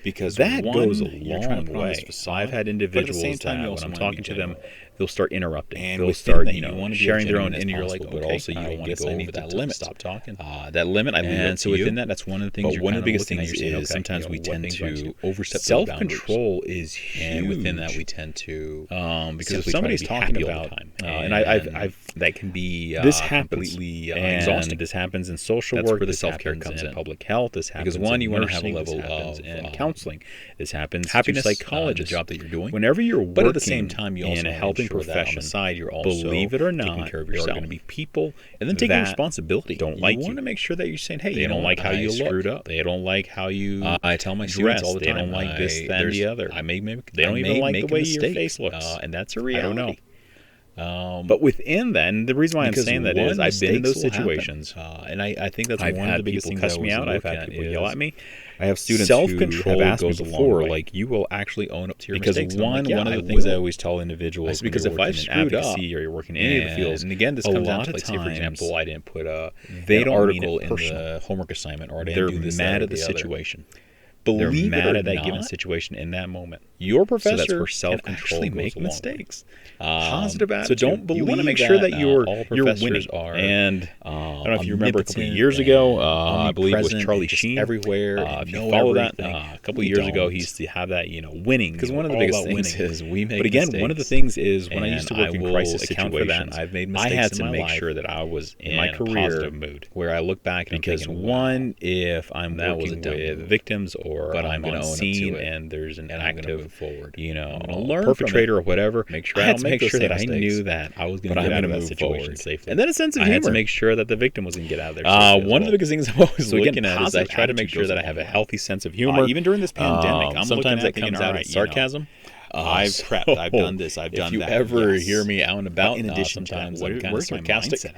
Because that goes a long way. I've had individuals that when I'm talking to them, they'll start interrupting. And they'll start, sharing their own, and you're like, but also you don't want to go over that limit. Stop talking. That limit, I leave it to you. So within that, that's one of the things. But one of the biggest things is sometimes we tend to overstep self-control is huge. And within that, we tend to because if somebody's talking about, and I've that can be this completely exhausting. This happens in social work. Where the self-care comes in. Public health. This happens because one, you want to have a level of counseling. This happens happiness psychology, the job that you're doing. Whenever you're working, but at the same time, you also in a helping profession. On the side, you're also believe it or not, taking care of yourself. There are going to be people, and then taking responsibility. Don't like you. Want to make sure that you're saying, hey, they don't like how you screwed up. They don't like how you. I tell my students all the time. They don't like this, that, and the other. They don't even like the way your face looks, and that's a reality. I don't know. But within that, and the reason why I'm saying that is I've been in those situations, and I think that's one of the biggest things. Cuss me out. I've had people yell at me. I have students who have asked me before, like, you will actually own up to your mistakes. Because one of the things I always tell individuals, because if I screwed up, or you're working in any of the fields, and again, this comes down to, like, say, for example, I didn't put an article in the homework assignment, or I didn't do this, mad at the situation. They're mad at that given situation in that moment. Your professor so that's where can actually make mistakes. Positive attitude. So don't believe you want to make sure that you're winning. And I don't know if you remember a couple of years ago, I believe it was Charlie Sheen. Everywhere. If you follow that, a couple of years ago, he used to have that, winning. Because one of the biggest things is we make mistakes. But again, one of the things is when I used to work in crisis situations, I've made mistakes. I had to make sure that I was in my career mood where I look back and I'm thinking, one, if I'm working with victims or I'm on scene and there's an active forward, perpetrator or whatever. Make sure I that I knew that I was going to get out of that situation safely, and then a sense of humor. I had to make sure that the victim was going to get out of there safely. One of the biggest things I'm always looking at is I try to make sure that I have a healthy sense of humor, even during this pandemic. Sometimes it comes out as sarcasm. I've prepped. I've done this. I've done that. If you ever hear me out and about, in addition to that, I'm kind of sarcastic.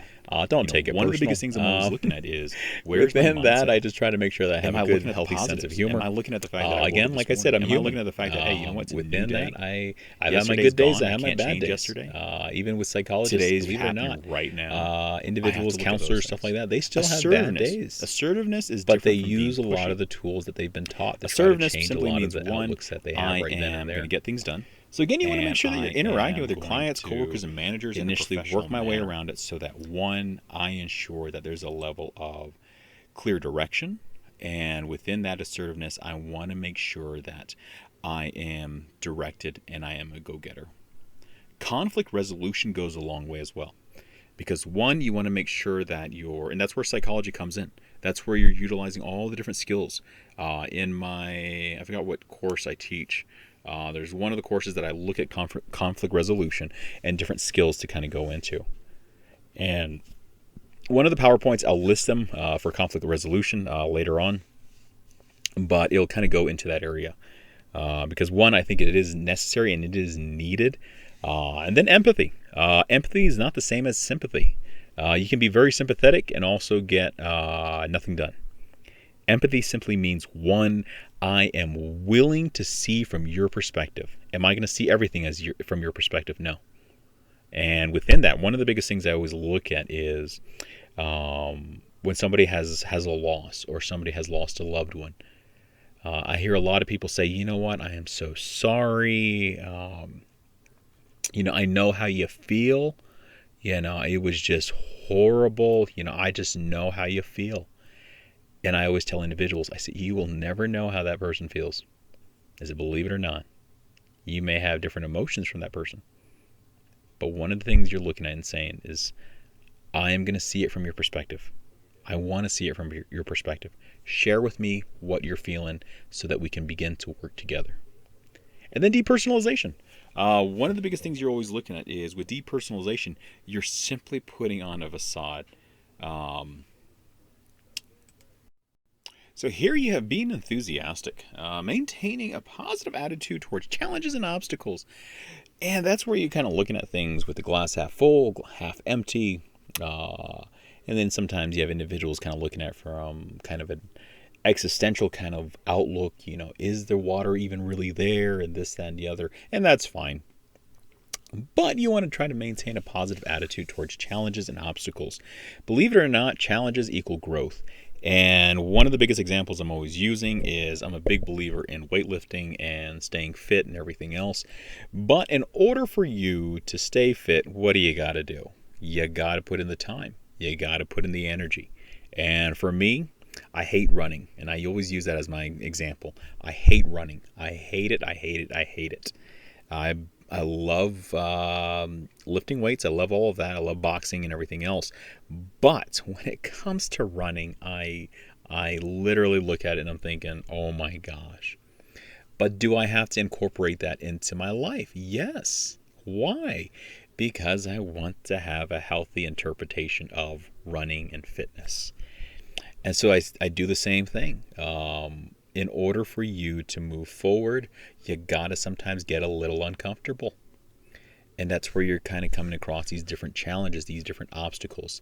Don't take it personal. One of the biggest things I'm always looking at is where's my mindset? Within that, I just try to make sure that I have a good, healthy sense of humor. Am I looking at the fact that again, like I said, I'm human. Looking at the fact that hey, you know what? Within that, I have my good days. I have my bad days. Yesterday, even with psychologists, believe it or not, right now, individuals, counselors, stuff like that, they still have bad days. Assertiveness is, but they use a lot of the tools that they've been taught. Assertiveness simply means one, I am going to get things done. So again, you want to make sure that you're interacting with your clients, coworkers, and managers. Initially, work my way around it so that one, I ensure that there's a level of clear direction, and within that assertiveness, I want to make sure that I am directed and I am a go-getter. Conflict resolution goes a long way as well, because one, you want to make sure that and that's where psychology comes in. That's where you're utilizing all the different skills. In I forgot what course I teach. There's one of the courses that I look at conflict resolution and different skills to kind of go into. And one of the PowerPoints, I'll list them for conflict resolution later on. but it'll kind of go into that area because one, I think it is necessary and it is needed. And then empathy. Empathy is not the same as sympathy. You can be very sympathetic and also get nothing done. Empathy simply means, one, I am willing to see from your perspective. Am I going to see everything from your perspective? No. And within that, one of the biggest things I always look at is when somebody has a loss or somebody has lost a loved one. I hear a lot of people say, you know what, I am so sorry. I know how you feel. It was just horrible. I just know how you feel. And I always tell individuals, I say, you will never know how that person feels. I said, believe it or not, you may have different emotions from that person. But one of the things you're looking at and saying is, I am going to see it from your perspective. I want to see it from your perspective. Share with me what you're feeling so that we can begin to work together. And then depersonalization. One of the biggest things you're always looking at is with depersonalization, you're simply putting on a facade. So here you have being enthusiastic, maintaining a positive attitude towards challenges and obstacles. And that's where you're kind of looking at things with the glass half full, half empty. And then sometimes you have individuals kind of looking at from kind of an existential kind of outlook. Is the water even really there, and this, that, and the other. And that's fine. But you want to try to maintain a positive attitude towards challenges and obstacles. Believe it or not, challenges equal growth. And one of the biggest examples I'm always using is I'm a big believer in weightlifting and staying fit and everything else. But in order for you to stay fit, what do you got to do? You got to put in the time. You got to put in the energy. And for me, I hate running. And I always use that as my example. I hate running. I hate it. I hate it. I hate it. I love lifting weights. I love all of that. I love boxing and everything else. But when it comes to running, I literally look at it and I'm thinking, oh my gosh. But do I have to incorporate that into my life? Yes. Why? Because I want to have a healthy interpretation of running and fitness. And so I do the same thing. In order for you to move forward, you gotta sometimes get a little uncomfortable. And that's where you're kind of coming across these different challenges, these different obstacles.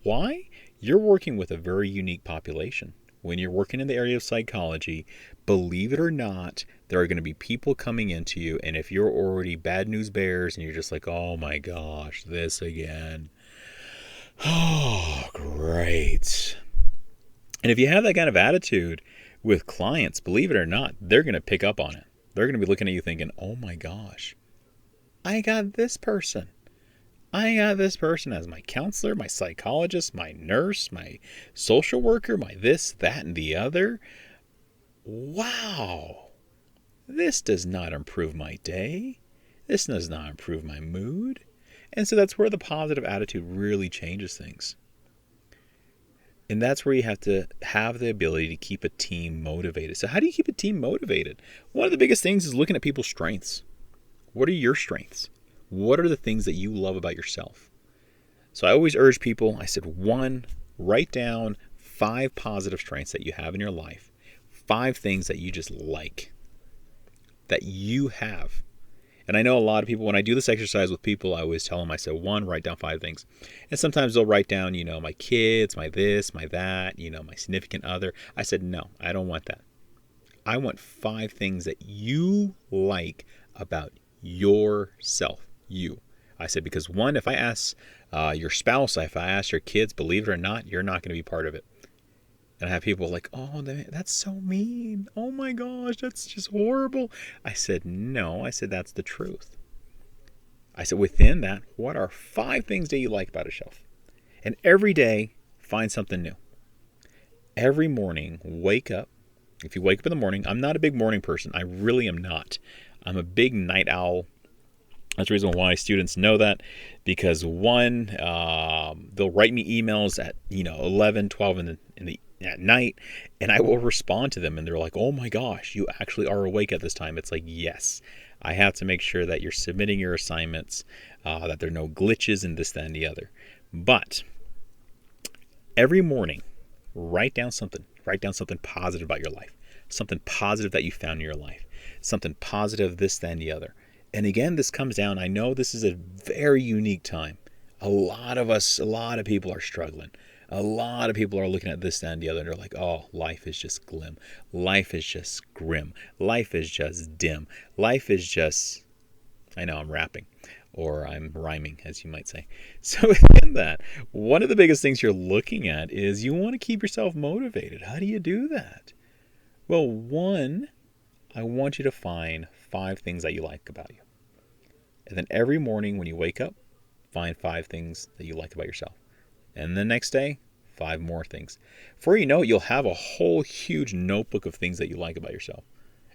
Why? You're working with a very unique population. When you're working in the area of psychology, believe it or not, there are going to be people coming into you, and if you're already bad news bears and you're just like, oh my gosh, this again. Oh, great. And if you have that kind of attitude with clients, believe it or not, they're going to pick up on it. They're going to be looking at you thinking, oh my gosh, I got this person. I got this person as my counselor, my psychologist, my nurse, my social worker, my this, that, and the other. Wow. This does not improve my day. This does not improve my mood. And so that's where the positive attitude really changes things. And that's where you have to have the ability to keep a team motivated. So how do you keep a team motivated? One of the biggest things is looking at people's strengths. What are your strengths? What are the things that you love about yourself? So I always urge people, I said, 1, write down 5 positive strengths that you have in your life. 5 things that you just like, that you have. And I know a lot of people, when I do this exercise with people, I always tell them, I said, 1, write down 5 things. And sometimes they'll write down, my kids, my this, my that, my significant other. I said, no, I don't want that. I want 5 things that you like about yourself. You. I said, because 1, if I ask your spouse, if I ask your kids, believe it or not, you're not going to be part of it. And I have people like, oh, that's so mean. Oh my gosh, that's just horrible. I said, no. I said, that's the truth. I said, within that, what are 5 things that you like about yourself? And every day, find something new. Every morning, wake up. If you wake up in the morning, I'm not a big morning person. I really am not. I'm a big night owl. That's the reason why students know that, because 1, they'll write me emails at 11, 12 at night, and I will respond to them, and they're like, oh my gosh, you actually are awake at this time. It's like, yes, I have to make sure that you're submitting your assignments, that there are no glitches and this, that, and the other. But every morning, write down something positive about your life. something positive that you found in your life, something positive, this, that, and the other. And again, this comes down, I know this is a very unique time. A lot of people are struggling. A lot of people are looking at this, that, and the other, and they're like, oh, life is just glim. Life is just grim. Life is just dim. Life is just, I know I'm rapping, or I'm rhyming, as you might say. So within that, one of the biggest things you're looking at is you want to keep yourself motivated. How do you do that? Well, one, I want you to find 5 things that you like about you. And then every morning when you wake up, find 5 things that you like about yourself. And the next day, 5 more things. Before you know it, you'll have a whole huge notebook of things that you like about yourself.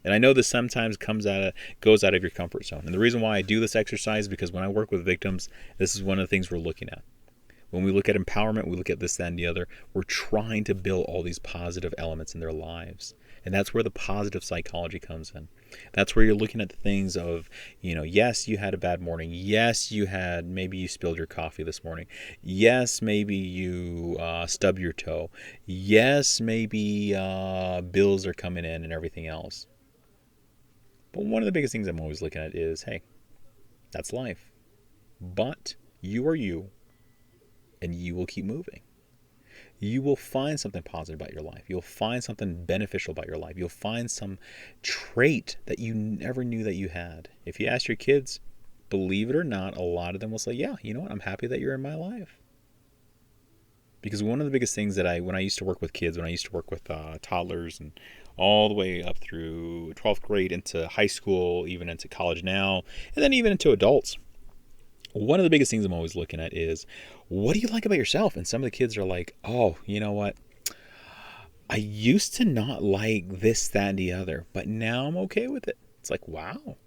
And I know this sometimes goes out of your comfort zone. And the reason why I do this exercise is because when I work with victims, this is one of the things we're looking at. When we look at empowerment, we look at this, that, and the other. We're trying to build all these positive elements in their lives. And that's where the positive psychology comes in. That's where you're looking at the things of, yes, you had a bad morning. Yes, maybe you spilled your coffee this morning. Yes, maybe you stubbed your toe. Yes, maybe bills are coming in and everything else. But one of the biggest things I'm always looking at is, hey, that's life. But you are you, and you will keep moving. You will find something positive about your life. You'll find something beneficial about your life. You'll find some trait that you never knew that you had. If you ask your kids, believe it or not, a lot of them will say, yeah, you know what? I'm happy that you're in my life. Because one of the biggest things that when I used to work with kids, when I used to work with toddlers and all the way up through 12th grade into high school, even into college now, and then even into adults, one of the biggest things I'm always looking at is, what do you like about yourself? And some of the kids are like, oh, you know what? I used to not like this, that, and the other, but now I'm okay with it. It's like, wow.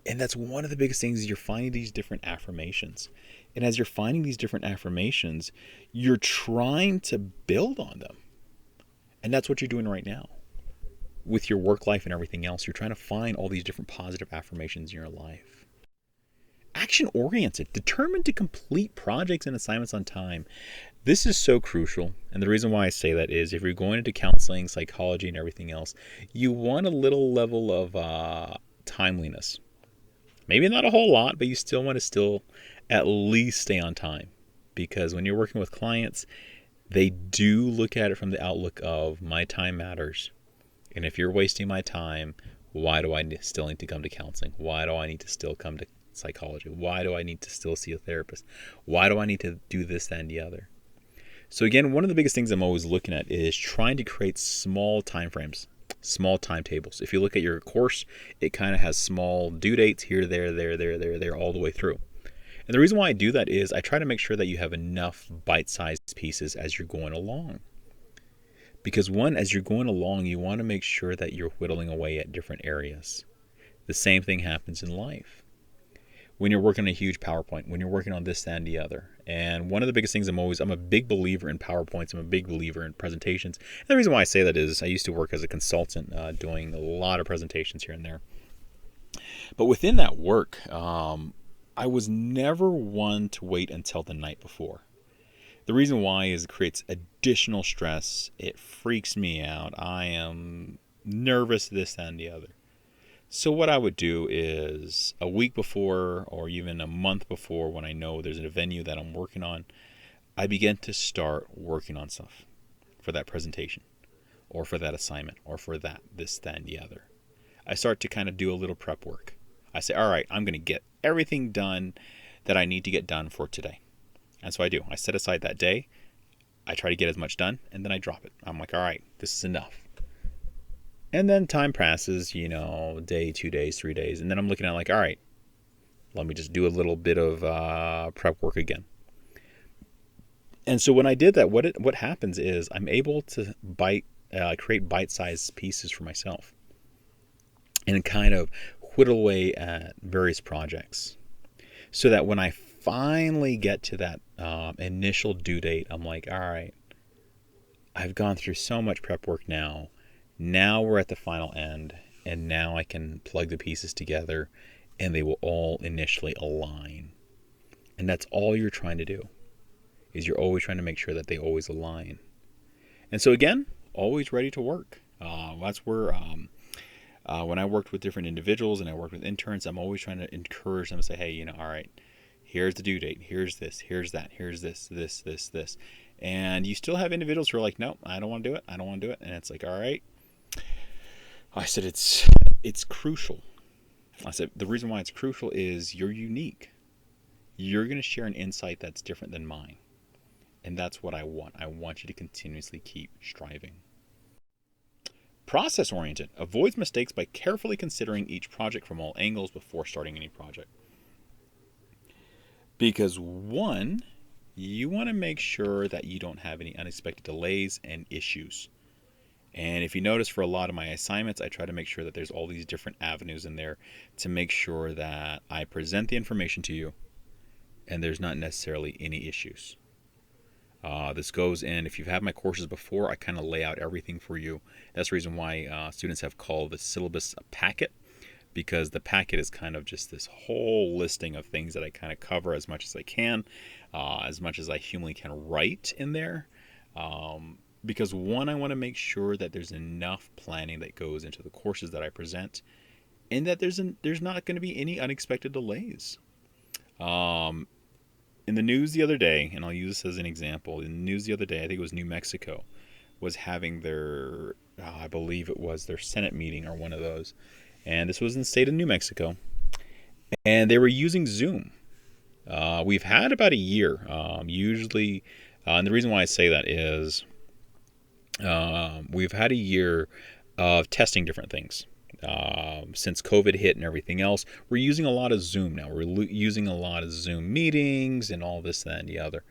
And that's one of the biggest things is you're finding these different affirmations. And as you're finding these different affirmations, you're trying to build on them. And that's what you're doing right now. With your work life and everything else, you're trying to find all these different positive affirmations in your life. Action-oriented, determined to complete projects and assignments on time. This is so crucial. And the reason why I say that is if you're going into counseling, psychology, and everything else, you want a little level of timeliness. Maybe not a whole lot, but you still want to at least stay on time. Because when you're working with clients, they do look at it from the outlook of my time matters. And if you're wasting my time, why do I still need to come to counseling? Why do I need to still come to psychology? Why do I need to still see a therapist? Why do I need to do this, that, and the other? So again, one of the biggest things I'm always looking at is trying to create small time frames, small timetables. If you look at your course, it kind of has small due dates here, there, all the way through. And the reason why I do that is I try to make sure that you have enough bite-sized pieces as you're going along. Because one, as you're going along, you want to make sure that you're whittling away at different areas. The same thing happens in life. When you're working on a huge PowerPoint, when you're working on this, that, and the other. And one of the biggest things I'm a big believer in PowerPoints. I'm a big believer in presentations. And the reason why I say that is I used to work as a consultant doing a lot of presentations here and there. But within that work, I was never one to wait until the night before. The reason why is it creates additional stress. It freaks me out. I am nervous, this, that, and the other. So what I would do is a week before or even a month before, when I know there's a venue that I'm working on, I begin to start working on stuff for that presentation or for that assignment or for that, this, that, and the other. I start to kind of do a little prep work. I say, all right, I'm going to get everything done that I need to get done for today. And so I do. I set aside that day. I try to get as much done, and then I drop it. I'm like, all right, this is enough. And then time passes, day, 2 days, 3 days. And then I'm looking at like, all right, let me just do a little bit of prep work again. And so when I did that, what happens is I'm able to create bite-sized pieces for myself and kind of whittle away at various projects so that when I finally get to that initial due date, I'm like, all right, I've gone through so much prep work now. Now we're at the final end, and now I can plug the pieces together, and they will all initially align. And that's all you're trying to do, is you're always trying to make sure that they always align. And so again, always ready to work. That's where when I worked with different individuals and I worked with interns, I'm always trying to encourage them to say, hey, all right, here's the due date, here's this, here's that, here's this. And you still have individuals who are like, no, I don't want to do it. I don't want to do it. And it's like, all right. I said, it's crucial. I said, the reason why it's crucial is you're unique. You're going to share an insight that's different than mine. And that's what I want. I want you to continuously keep striving. Process oriented. Avoids mistakes by carefully considering each project from all angles before starting any project. Because one, you want to make sure that you don't have any unexpected delays and issues. And if you notice, for a lot of my assignments, I try to make sure that there's all these different avenues in there to make sure that I present the information to you and there's not necessarily any issues. This goes in, if you've had my courses before, I kind of lay out everything for you. That's the reason why students have called the syllabus a packet, because the packet is kind of just this whole listing of things that I kind of cover as much as I can, as much as I humanly can write in there. Because one, I want to make sure that there's enough planning that goes into the courses that I present, and that there's not going to be any unexpected delays. In the news the other day, and I'll use this as an example, in the news the other day, I think it was New Mexico, was having their, I believe it was their Senate meeting or one of those. And this was in the state of New Mexico. And they were using Zoom. We've had about a year, usually, and the reason why I say that is we've had a year of testing different things. Since COVID hit and everything else, we're using a lot of Zoom now. We're using a lot of Zoom meetings and all this, that, and the other.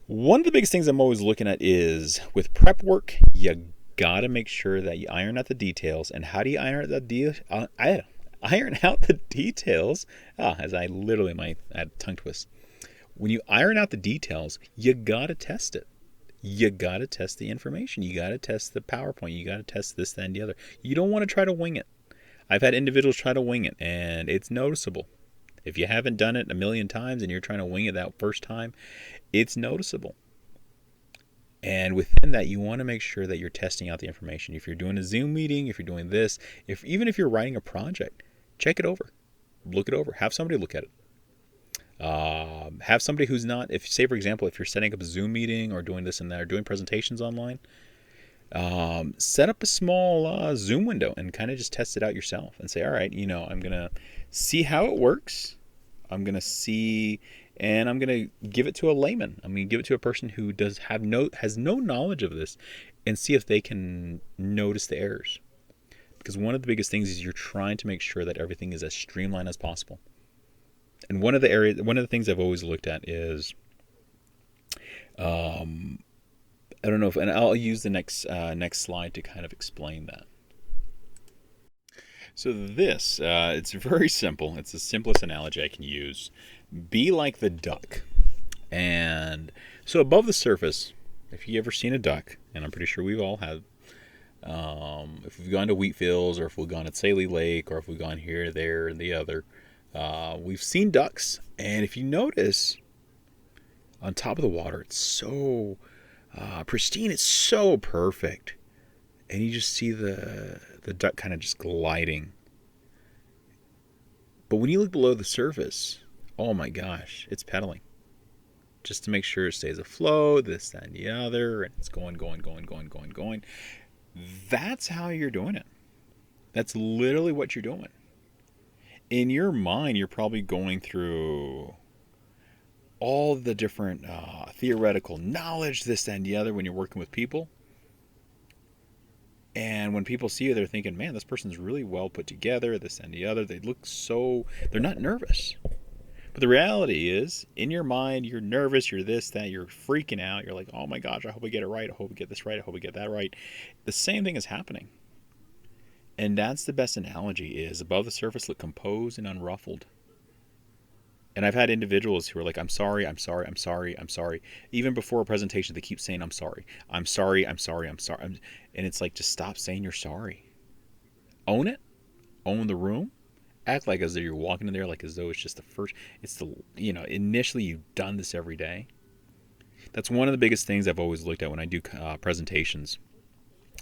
One of the biggest things I'm always looking at is with prep work, you got to make sure that you iron out the details. And how do you iron out the details? As I literally had a tongue twist. When you iron out the details, you got to test it. You got to test the information. You got to test the PowerPoint. You got to test this, that, and the other. You don't want to try to wing it. I've had individuals try to wing it, and it's noticeable. If you haven't done it a million times and you're trying to wing it that first time, it's noticeable. And within that, you want to make sure that you're testing out the information. If you're doing a Zoom meeting, if you're doing this, even if you're writing a project, check it over. Look it over. Have somebody look at it. Have somebody who's not, if say for example, if you're setting up a Zoom meeting or doing this and that or doing presentations online, set up a small Zoom window and kind of just test it out yourself and say, all right, I'm going to see how it works. I'm going to see, and I'm going to give it to a layman. I'm going to give it to a person who has no knowledge of this and see if they can notice the errors. Because one of the biggest things is you're trying to make sure that everything is as streamlined as possible. And one of the things I've always looked at is, I don't know if, and I'll use the next slide to kind of explain that. So this, it's very simple. It's the simplest analogy I can use. Be like the duck. And so above the surface, if you've ever seen a duck, and I'm pretty sure we've all had, if we've gone to wheat fields or if we've gone to Saley Lake or if we've gone here, there, and the other, we've seen ducks, and if you notice, on top of the water, it's so pristine, it's so perfect, and you just see the duck kind of just gliding. But when you look below the surface, oh my gosh, it's pedaling, just to make sure it stays afloat, this, that, and the other, and it's going. That's how you're doing it. That's literally what you're doing. In your mind, you're probably going through all the different theoretical knowledge, this and the other, when you're working with people. And when people see you, they're thinking, man, this person's really well put together, this and the other. They look they're not nervous. But the reality is, in your mind, you're nervous, you're this, that, you're freaking out. You're like, oh my gosh, I hope we get it right. I hope we get this right. I hope we get that right. The same thing is happening. And that's the best analogy, is above the surface, look composed and unruffled. And I've had individuals who are like, I'm sorry. Even before a presentation, they keep saying, I'm sorry. And it's like, just stop saying you're sorry. Own it. Own the room. Act like as though you're walking in there, like as though it's just initially you've done this every day. That's one of the biggest things I've always looked at when I do presentations.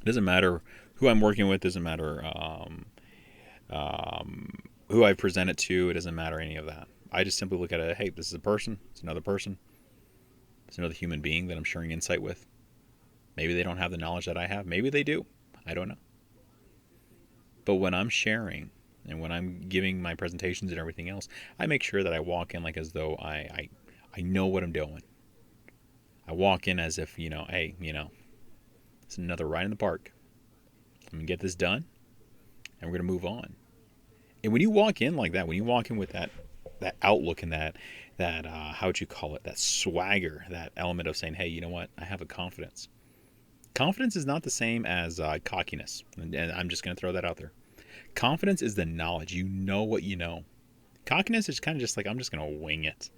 It doesn't matter who I'm working with doesn't matter. Who I've presented to, it doesn't matter any of that. I just simply look at it. Hey, this is a person. It's another person. It's another human being that I'm sharing insight with. Maybe they don't have the knowledge that I have. Maybe they do. I don't know. But when I'm sharing and when I'm giving my presentations and everything else, I make sure that I walk in like as though I know what I'm doing. I walk in as if, hey, it's another ride in the park. I'm going to get this done and we're going to move on. And when you walk in like that, when you walk in with that outlook and that how would you call it, that swagger, that element of saying, hey, you know what, I have a confidence. Confidence is not the same as cockiness, and I'm just going to throw that out there. Confidence is the knowledge. You know what you know. Cockiness is kind of just like, I'm just going to wing it.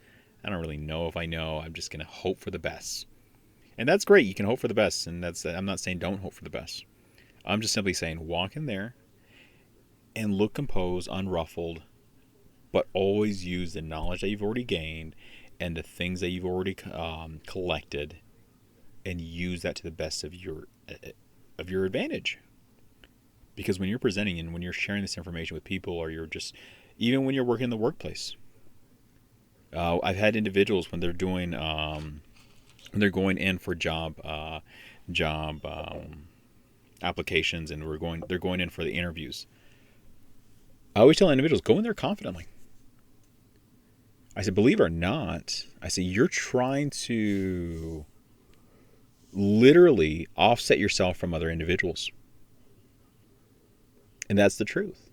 I don't really know if I know. I'm just going to hope for the best. And that's great. You can hope for the best, and I'm not saying don't hope for the best. I'm just simply saying walk in there and look composed, unruffled, but always use the knowledge that you've already gained and the things that you've already collected, and use that to the best of your advantage. Because when you're presenting and when you're sharing this information with people, or you're just, even when you're working in the workplace, I've had individuals when they're doing when they're going in for job applications, and they're going in for the interviews. I always tell individuals, go in there confidently. I said, believe it or not, I said, you're trying to literally offset yourself from other individuals. And that's the truth.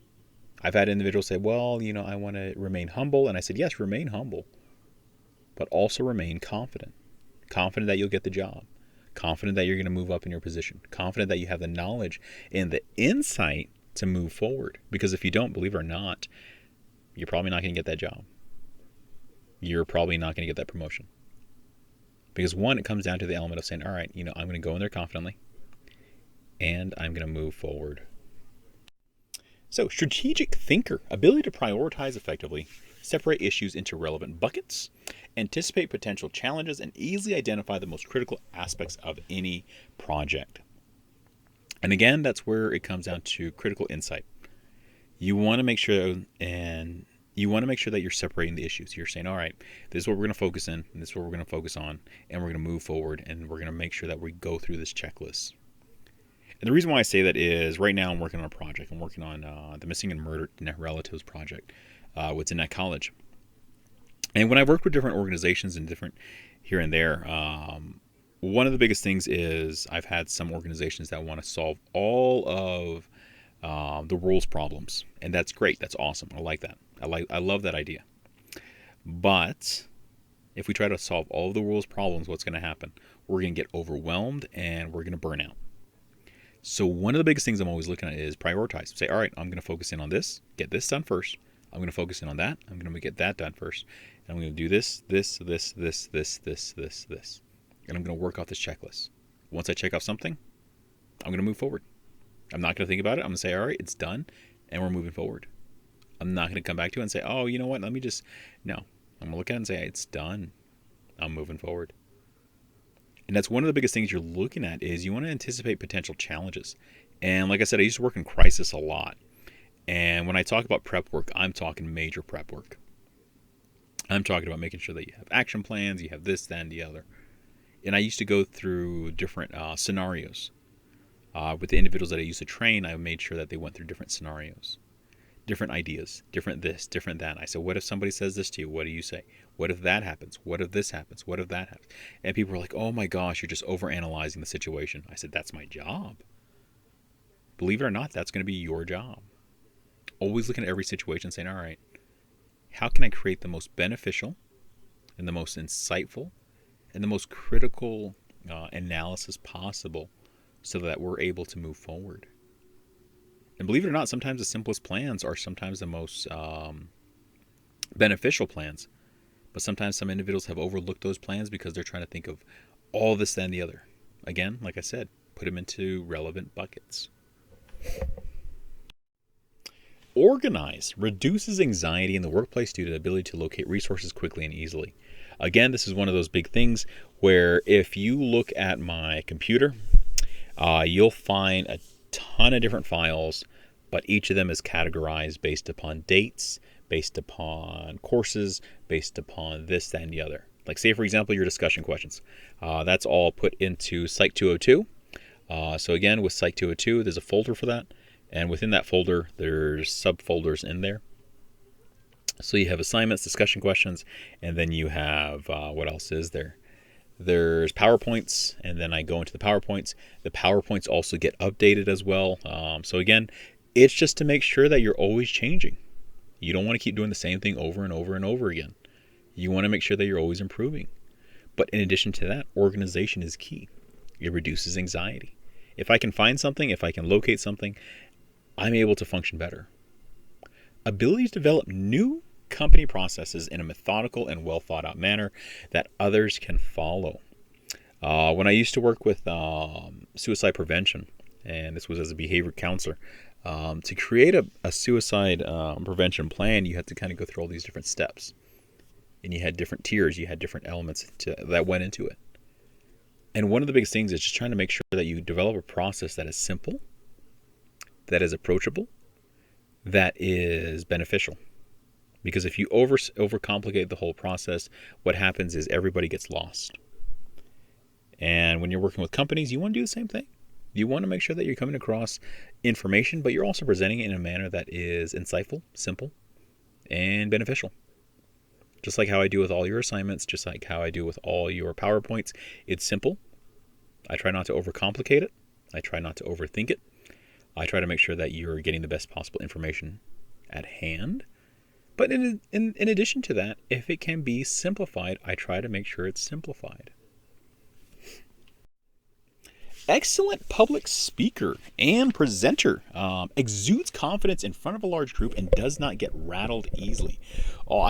I've had individuals say, well, I want to remain humble. And I said, yes, remain humble, but also remain confident. Confident that you'll get the job. Confident that you're going to move up in your position. Confident that you have the knowledge and the insight to move forward. Because if you don't, believe it or not, you're probably not going to get that job. You're probably not going to get that promotion. Because one, it comes down to the element of saying, all right, I'm going to go in there confidently and I'm going to move forward. So, strategic thinker, ability to prioritize effectively, separate issues into relevant buckets, anticipate potential challenges, and easily identify the most critical aspects of any project. And again, that's where it comes down to critical insight. You want to make sure that you're separating the issues. You're saying, all right, this is what we're going to focus in, and this is what we're going to focus on, and we're going to move forward, and we're going to make sure that we go through this checklist. And the reason why I say that is right now I'm working on a project. I'm working on the Missing and Murdered Relatives project with Annette College. And when I've worked with different organizations and different here and there, one of the biggest things is I've had some organizations that want to solve all of the world's problems. And that's great. That's awesome. I like that. I love that idea. But if we try to solve all of the world's problems, what's going to happen? We're going to get overwhelmed and we're going to burn out. So one of the biggest things I'm always looking at is prioritize. Say, all right, I'm going to focus in on this, get this done first. I'm going to focus in on that. I'm going to get that done first. And I'm going to do this. And I'm going to work off this checklist. Once I check off something, I'm going to move forward. I'm not going to think about it. I'm going to say, all right, it's done, and we're moving forward. I'm not going to come back to it and say, oh, you know what, no. I'm going to look at it and say, it's done. I'm moving forward. And that's one of the biggest things you're looking at is you want to anticipate potential challenges. And like I said, I used to work in crisis a lot. And when I talk about prep work, I'm talking major prep work. I'm talking about making sure that you have action plans, you have this, that, and the other. And I used to go through different scenarios. With the individuals that I used to train, I made sure that they went through different scenarios, different ideas, different this, different that. I said, what if somebody says this to you? What do you say? What if that happens? What if this happens? What if that happens? And people were like, oh my gosh, you're just overanalyzing the situation. I said, that's my job. Believe it or not, that's going to be your job. Always looking at every situation saying, all right, how can I create the most beneficial and the most insightful and the most critical analysis possible so that we're able to move forward? And believe it or not, sometimes the simplest plans are sometimes the most beneficial plans. But sometimes some individuals have overlooked those plans because they're trying to think of all this, that, and the other. Again, like I said, put them into relevant buckets. Organize reduces anxiety in the workplace due to the ability to locate resources quickly and easily. Again, this is one of those big things where if you look at my computer, you'll find a ton of different files, but each of them is categorized based upon dates, based upon courses, based upon this, that, and the other. Like say, for example, your discussion questions. That's all put into Psych 202. So again, with Psych 202, there's a folder for that. And within that folder, there's subfolders in there. So you have assignments, discussion questions, and then you have, what else is there? There's PowerPoints, and then I go into the PowerPoints. The PowerPoints also get updated as well. So again, it's just to make sure that you're always changing. You don't want to keep doing the same thing over and over and over again. You want to make sure that you're always improving. But in addition to that, organization is key. It reduces anxiety. If I can find something, if I can locate something, I'm able to function better. Ability to develop new company processes in a methodical and well thought out manner that others can follow. When I used to work with suicide prevention, and this was as a behavior counselor, to create a suicide prevention plan, you had to kind of go through all these different steps. And you had different tiers, you had different elements that went into it. And one of the biggest things is just trying to make sure that you develop a process that is simple, that is approachable, that is beneficial. Because if you overcomplicate the whole process, what happens is everybody gets lost. And when you're working with companies, you want to do the same thing. You want to make sure that you're coming across information, but you're also presenting it in a manner that is insightful, simple, and beneficial. Just like how I do with all your assignments, just like how I do with all your PowerPoints, it's simple. I try not to overcomplicate it. I try not to overthink it. I try to make sure that you're getting the best possible information at hand. But in addition to that, if it can be simplified, I try to make sure it's simplified. Excellent public speaker and presenter. Exudes confidence in front of a large group and does not get rattled easily. Oh,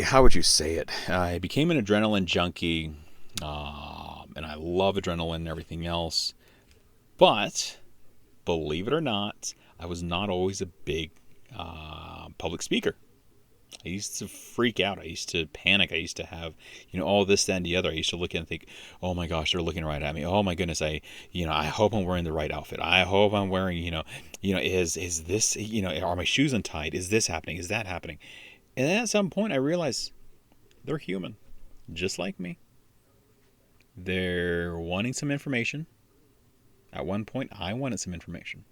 how would you say it? I became an adrenaline junkie, and I love adrenaline and everything else. But, believe it or not, I was not always a big public speaker. I used to freak out. I used to panic. I used to have, all this, that, and the other. I used to look and think, oh my gosh, they're looking right at me. Oh my goodness, I hope I'm wearing the right outfit. I hope I'm wearing, is this, are my shoes untied? Is this happening? Is that happening? And then at some point I realized they're human, just like me. They're wanting some information. At one point, I wanted some information.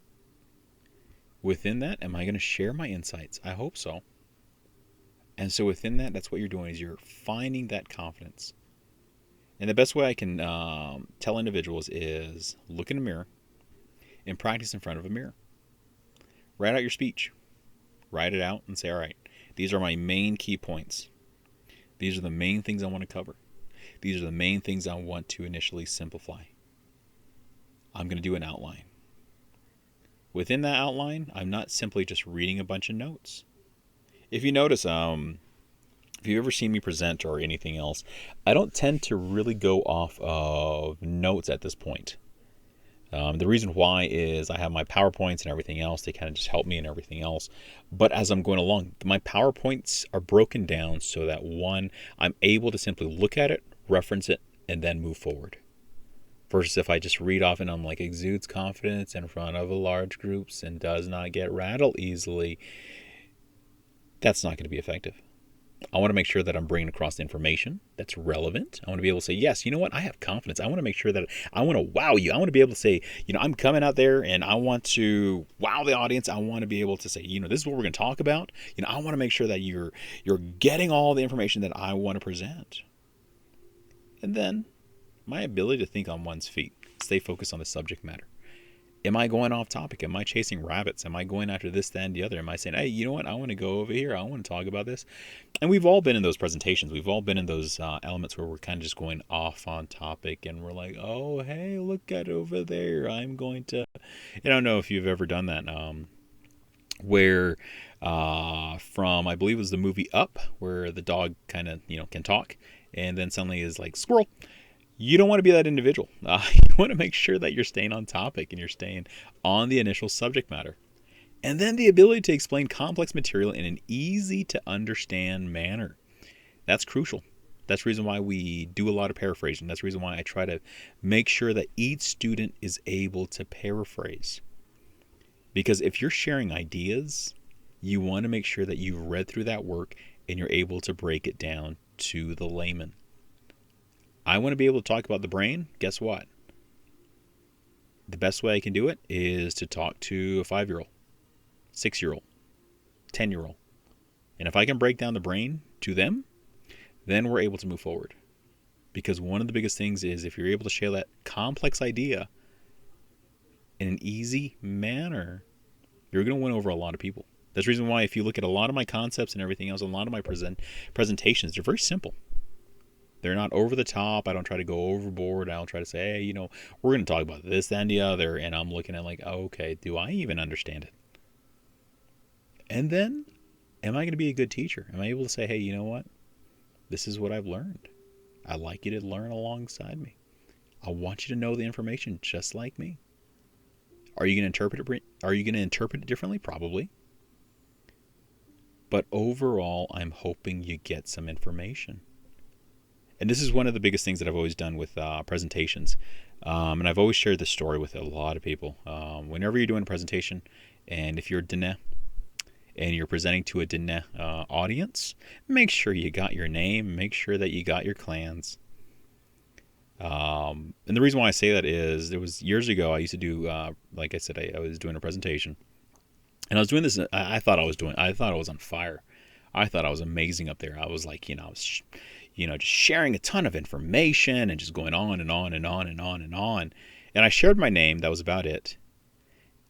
Within that, am I going to share my insights? I hope so. And so within that, that's what you're doing, is you're finding that confidence. And the best way I can tell individuals is look in a mirror and practice in front of a mirror. Write out your speech. Write it out and say, all right, these are my main key points. These are the main things I want to cover. These are the main things I want to initially simplify. I'm going to do an outline. Within that outline, I'm not simply just reading a bunch of notes. If you notice, if you've ever seen me present or anything else, I don't tend to really go off of notes at this point. The reason why is I have my PowerPoints and everything else. They kind of just help me and everything else. But as I'm going along, my PowerPoints are broken down so that, one, I'm able to simply look at it, reference it, and then move forward. Versus if I just read off and I'm like, exudes confidence in front of large groups and does not get rattled easily, that's not going to be effective. I want to make sure that I'm bringing across information that's relevant. I want to be able to say, yes, you know what? I have confidence. I want to make sure that I want to wow you. I want to be able to say, I'm coming out there and I want to wow the audience. I want to be able to say, this is what we're going to talk about. I want to make sure that you're getting all the information that I want to present. And then my ability to think on one's feet, stay focused on the subject matter. Am I going off topic? Am I chasing rabbits? Am I going after this, that, and the other? Am I saying, hey, you know what? I want to go over here. I want to talk about this. And we've all been in those presentations. We've all been in those elements where we're kind of just going off on topic and we're like, oh, hey, look at over there. I'm going to, I don't know if you've ever done that, where from, I believe it was the movie Up, where the dog kind of, can talk and then suddenly is like, squirrel. You don't want to be that individual. You want to make sure that you're staying on topic and you're staying on the initial subject matter. And then the ability to explain complex material in an easy to understand manner. That's crucial. That's the reason why we do a lot of paraphrasing. That's the reason why I try to make sure that each student is able to paraphrase. Because if you're sharing ideas, you want to make sure that you've read through that work and you're able to break it down to the layman. I want to be able to talk about the brain. Guess what? The best way I can do it is to talk to a 5-year-old, 6-year-old, 10-year-old. And if I can break down the brain to them, then we're able to move forward. Because one of the biggest things is if you're able to share that complex idea in an easy manner, you're going to win over a lot of people. That's the reason why if you look at a lot of my concepts and everything else, a lot of my presentations, they're very simple. They're not over the top. I don't try to go overboard. I don't try to say, hey, we're going to talk about this, that, and the other. And I'm looking at like, oh, okay, do I even understand it? And then, am I going to be a good teacher? Am I able to say, hey, you know what? This is what I've learned. I'd like you to learn alongside me. I want you to know the information just like me. Are you going to interpret it? Are you going to interpret it differently? Probably. But overall, I'm hoping you get some information. And this is one of the biggest things that I've always done with presentations. And I've always shared this story with a lot of people. Whenever you're doing a presentation, and if you're a Diné, and you're presenting to a Diné audience, make sure you got your name, make sure that you got your clans. And the reason why I say that is, there was years ago, I used to do, like I said, I was doing a presentation. And I was doing this, I thought I was on fire. I thought I was amazing up there. I was like, I was just sharing a ton of information and just going on and on and on and on and on. And I shared my name. That was about it.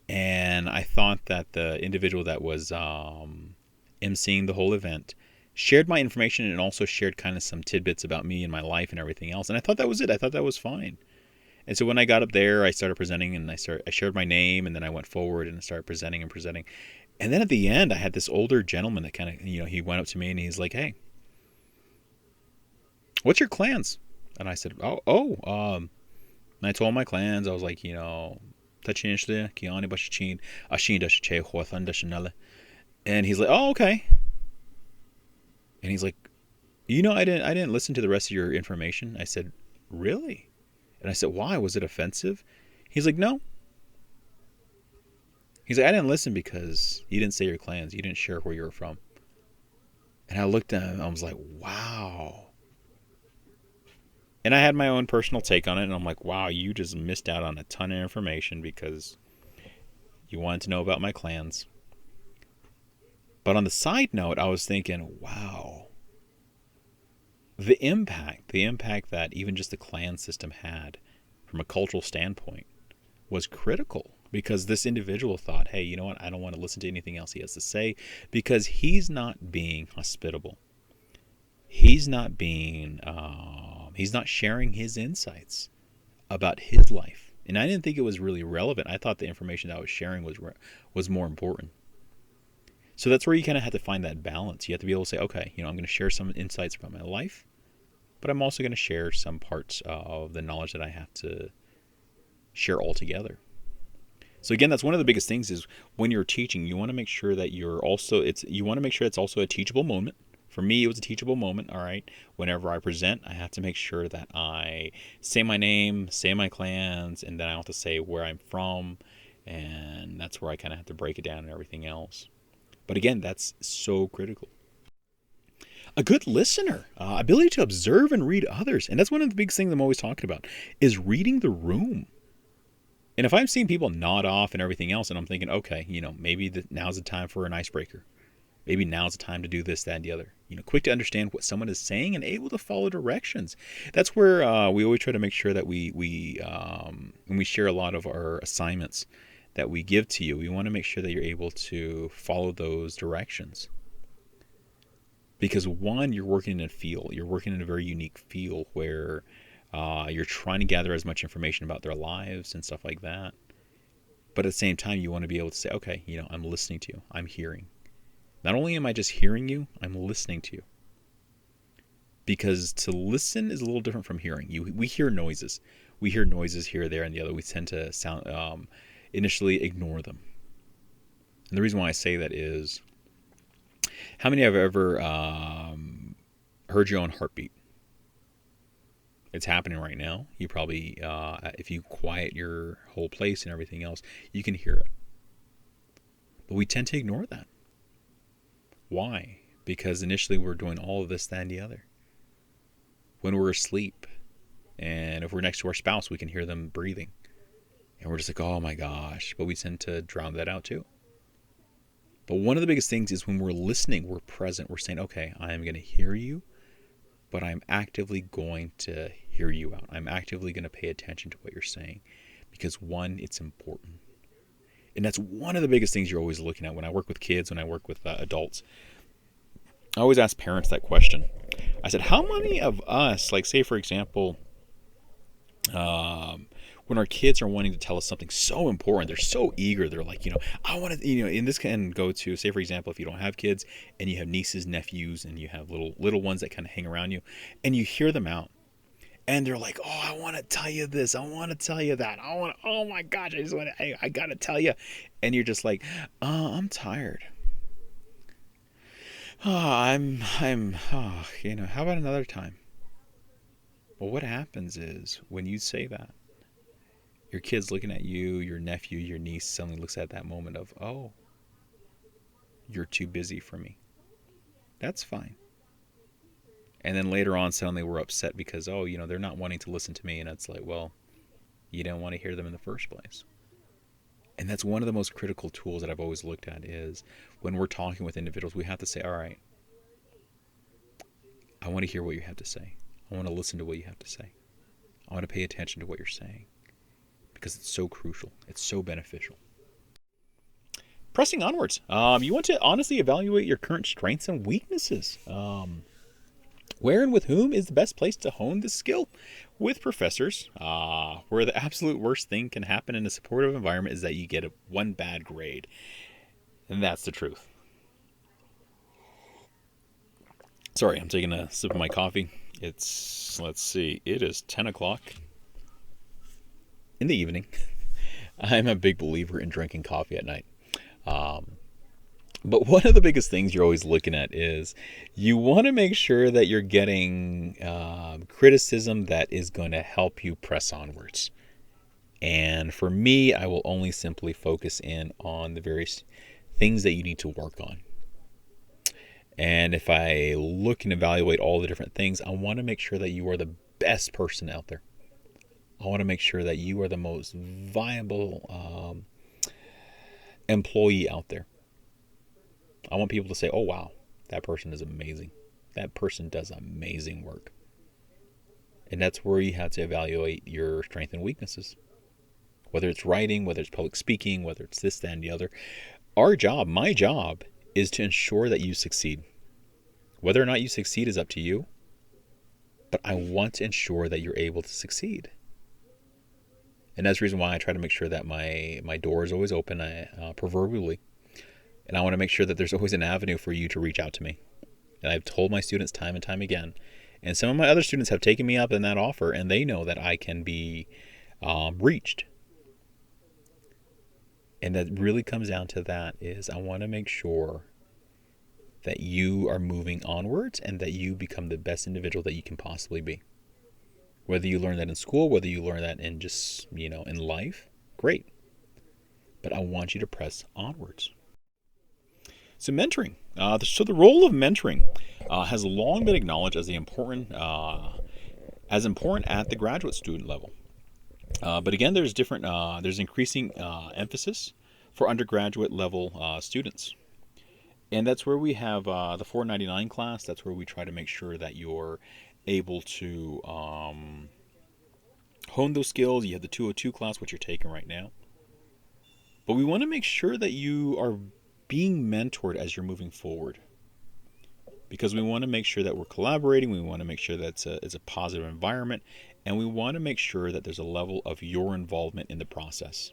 And I thought that the individual that was emceeing the whole event shared my information and also shared kind of some tidbits about me and my life and everything else. And I thought that was it. I thought that was fine. And so when I got up there, I started presenting and I shared my name, and then I went forward and started presenting. And then at the end, I had this older gentleman that kind of, he went up to me and he's like, hey, what's your clans? And I said, and I told my clans. I was like, and he's like, oh, okay. And he's like, I didn't listen to the rest of your information. I said, really? And I said, why? Was it offensive? He's like, no. He's like, I didn't listen because you didn't say your clans. You didn't share where you were from. And I looked at him and I was like, wow. And I had my own personal take on it. And I'm like, wow, you just missed out on a ton of information because you wanted to know about my clans. But on the side note, I was thinking, wow. The impact that even just the clan system had from a cultural standpoint was critical, because this individual thought, hey, you know what? I don't want to listen to anything else he has to say, because he's not being hospitable. He's not sharing his insights about his life. And I didn't think it was really relevant. I thought the information that I was sharing was more important. So that's where you kind of have to find that balance. You have to be able to say, okay, I'm going to share some insights about my life, but I'm also going to share some parts of the knowledge that I have to share altogether. So again, that's one of the biggest things is when you're teaching, you want to make sure that you want to make sure it's also a teachable moment. For me, it was a teachable moment. All right. Whenever I present, I have to make sure that I say my name, say my clans, and then I have to say where I'm from. And that's where I kind of have to break it down and everything else. But again, that's so critical. A good listener, ability to observe and read others. And that's one of the big things I'm always talking about, is reading the room. And if I'm seeing people nod off and everything else, and I'm thinking, okay, maybe now's the time for an icebreaker. Maybe now's the time to do this, that, and the other. Quick to understand what someone is saying and able to follow directions. That's where we always try to make sure that when we share a lot of our assignments that we give to you, we want to make sure that you're able to follow those directions. Because one, you're working in a field. You're working in a very unique field where you're trying to gather as much information about their lives and stuff like that. But at the same time, you want to be able to say, okay, I'm listening to you. I'm hearing. Not only am I just hearing you, I'm listening to you. Because to listen is a little different from hearing. We hear noises. We hear noises here, there, and the other. We tend to initially ignore them. And the reason why I say that is, how many have ever heard your own heartbeat? It's happening right now. You probably, if you quiet your whole place and everything else, you can hear it. But we tend to ignore that. Why? Because initially we're doing all of this, that, and the other. When we're asleep, and if we're next to our spouse, we can hear them breathing. And we're just like, oh my gosh. But we tend to drown that out too. But one of the biggest things is when we're listening, we're present. We're saying, okay, I am going to hear you, but I'm actively going to hear you out. I'm actively going to pay attention to what you're saying. Because one, it's important. And that's one of the biggest things you're always looking at. When I work with kids, when I work with adults, I always ask parents that question. I said, how many of us, like say for example, when our kids are wanting to tell us something so important, they're so eager, they're like, I want to, and this can go to, say for example, if you don't have kids and you have nieces, nephews, and you have little ones that kind of hang around you, and you hear them out, and they're like, oh, I want to tell you this, I want to tell you that, oh my gosh, I got to tell you, and you're just like, I'm tired. How about another time? Well, what happens is when you say that, your kid's looking at you, your nephew, your niece suddenly looks at that moment of, oh, you're too busy for me. That's fine. And then later on, suddenly we're upset because, they're not wanting to listen to me. And it's like, well, you didn't want to hear them in the first place. And that's one of the most critical tools that I've always looked at is when we're talking with individuals, we have to say, all right, I want to hear what you have to say. I want to listen to what you have to say. I want to pay attention to what you're saying because it's so crucial. It's so beneficial. Pressing onwards. You want to honestly evaluate your current strengths and weaknesses. Where and with whom is the best place to hone this skill? With professors, where the absolute worst thing can happen in a supportive environment is that you get one bad grade. And that's the truth. Sorry, I'm taking a sip of my coffee. It is 10 o'clock in the evening. I'm a big believer in drinking coffee at night. But one of the biggest things you're always looking at is you want to make sure that you're getting criticism that is going to help you press onwards. And for me, I will only simply focus in on the various things that you need to work on. And if I look and evaluate all the different things, I want to make sure that you are the best person out there. I want to make sure that you are the most viable employee out there. I want people to say, oh, wow, that person is amazing. That person does amazing work. And that's where you have to evaluate your strengths and weaknesses. Whether it's writing, whether it's public speaking, whether it's this, that, and the other. My job, is to ensure that you succeed. Whether or not you succeed is up to you. But I want to ensure that you're able to succeed. And that's the reason why I try to make sure that my door is always open, proverbially. And I want to make sure that there's always an avenue for you to reach out to me. And I've told my students time and time again. And some of my other students have taken me up in that offer, and they know that I can be reached. And that really comes down to that is I want to make sure that you are moving onwards and that you become the best individual that you can possibly be. Whether you learn that in school, whether you learn that in just, in life, great. But I want you to press onwards. So mentoring. So the role of mentoring has long been acknowledged as important at the graduate student level. But again, there's increasing emphasis for undergraduate level students. And that's where we have the 499 class. That's where we try to make sure that you're able to hone those skills. You have the 202 class, which you're taking right now. But we want to make sure that you are being mentored as you're moving forward. Because we want to make sure that we're collaborating. We want to make sure that it's a positive environment. And we want to make sure that there's a level of your involvement in the process.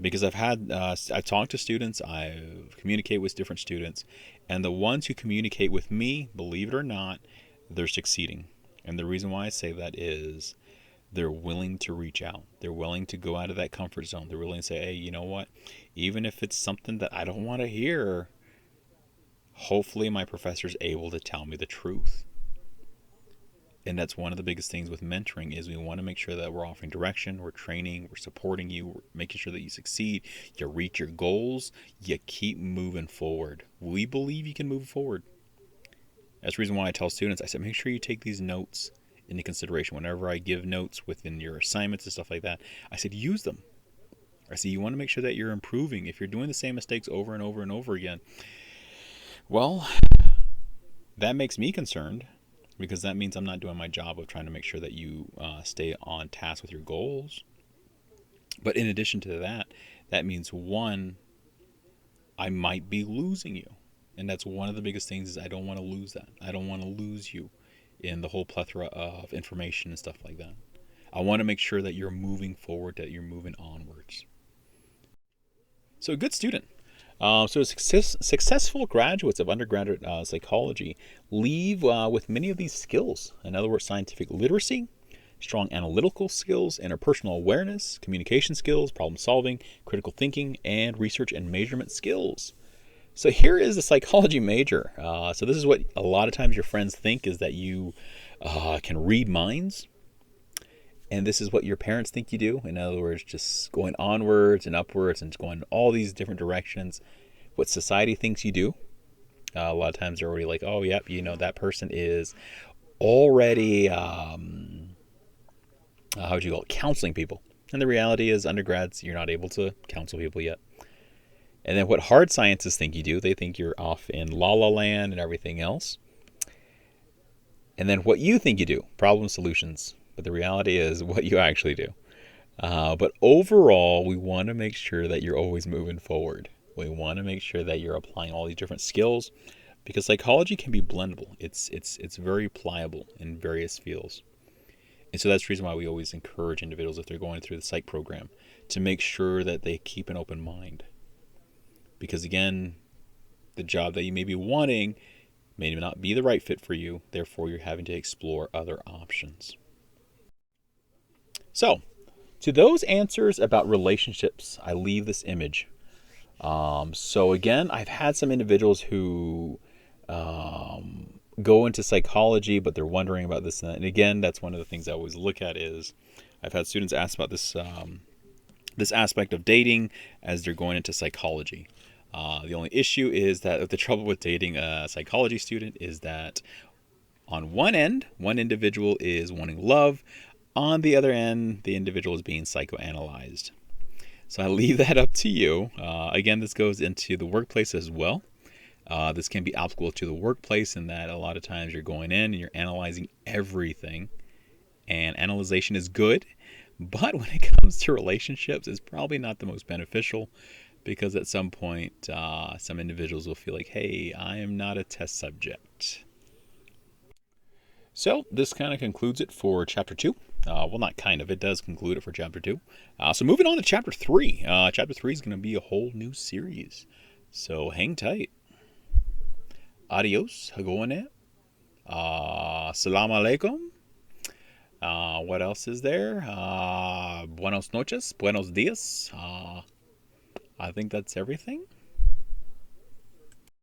Because I've talked to students, I've communicated with different students, and the ones who communicate with me, believe it or not, they're succeeding. And the reason why I say that is they're willing to reach out. They're willing to go out of that comfort zone. They're willing to say, hey, you know what? Even if it's something that I don't want to hear, hopefully my professor's able to tell me the truth. And that's one of the biggest things with mentoring is we want to make sure that we're offering direction, we're training, we're supporting you, we're making sure that you succeed, you reach your goals, you keep moving forward. We believe you can move forward. That's the reason why I tell students, I said, make sure you take these notes into consideration. Whenever I give notes within your assignments and stuff like that, I said, use them. I said, you want to make sure that you're improving. If you're doing the same mistakes over and over and over again, well, that makes me concerned, because that means I'm not doing my job of trying to make sure that you stay on task with your goals. But in addition to that, that means, one, I might be losing you. And that's one of the biggest things is I don't want to lose that. I don't want to lose you in the whole plethora of information and stuff like that. I want to make sure that you're moving forward, that you're moving onwards. So a good student. Successful graduates of undergraduate psychology leave with many of these skills. In other words, scientific literacy, strong analytical skills, interpersonal awareness, communication skills, problem solving, critical thinking, and research and measurement skills. So here is the psychology major. So this is what a lot of times your friends think, is that you can read minds. And this is what your parents think you do. In other words, just going onwards and upwards and going all these different directions. What society thinks you do. A lot of times they're already like, oh, yep, that person is already, how would you call it, counseling people. And the reality is, undergrads, you're not able to counsel people yet. And then what hard scientists think you do, they think you're off in la la land and everything else. And then what you think you do, problem solutions. But the reality is what you actually do. But overall, we want to make sure that you're always moving forward. We want to make sure that you're applying all these different skills, because psychology can be blendable. It's very pliable in various fields. And so that's the reason why we always encourage individuals, if they're going through the psych program, to make sure that they keep an open mind. Because again, the job that you may be wanting may not be the right fit for you. Therefore, you're having to explore other options. So, to those answers about relationships, I leave this image. So again, I've had some individuals who go into psychology, but they're wondering about this and that. And again, that's one of the things I always look at is I've had students ask about this this aspect of dating as they're going into psychology. The only issue is that the trouble with dating a psychology student is that on one end, one individual is wanting love. On the other end, the individual is being psychoanalyzed. So I leave that up to you. Again, this goes into the workplace as well. This can be applicable to the workplace in that a lot of times you're going in and you're analyzing everything. And analyzation is good. But when it comes to relationships, it's probably not the most beneficial, because at some point, some individuals will feel like, hey, I am not a test subject. So this kind of concludes it for Chapter 2. Well, not kind of. It does conclude it for Chapter 2. So moving on to Chapter 3. Chapter 3 is going to be a whole new series. So hang tight. Adios. Hagone. Salam alaikum. What else is there? Buenos noches. Buenos dias. I think that's everything.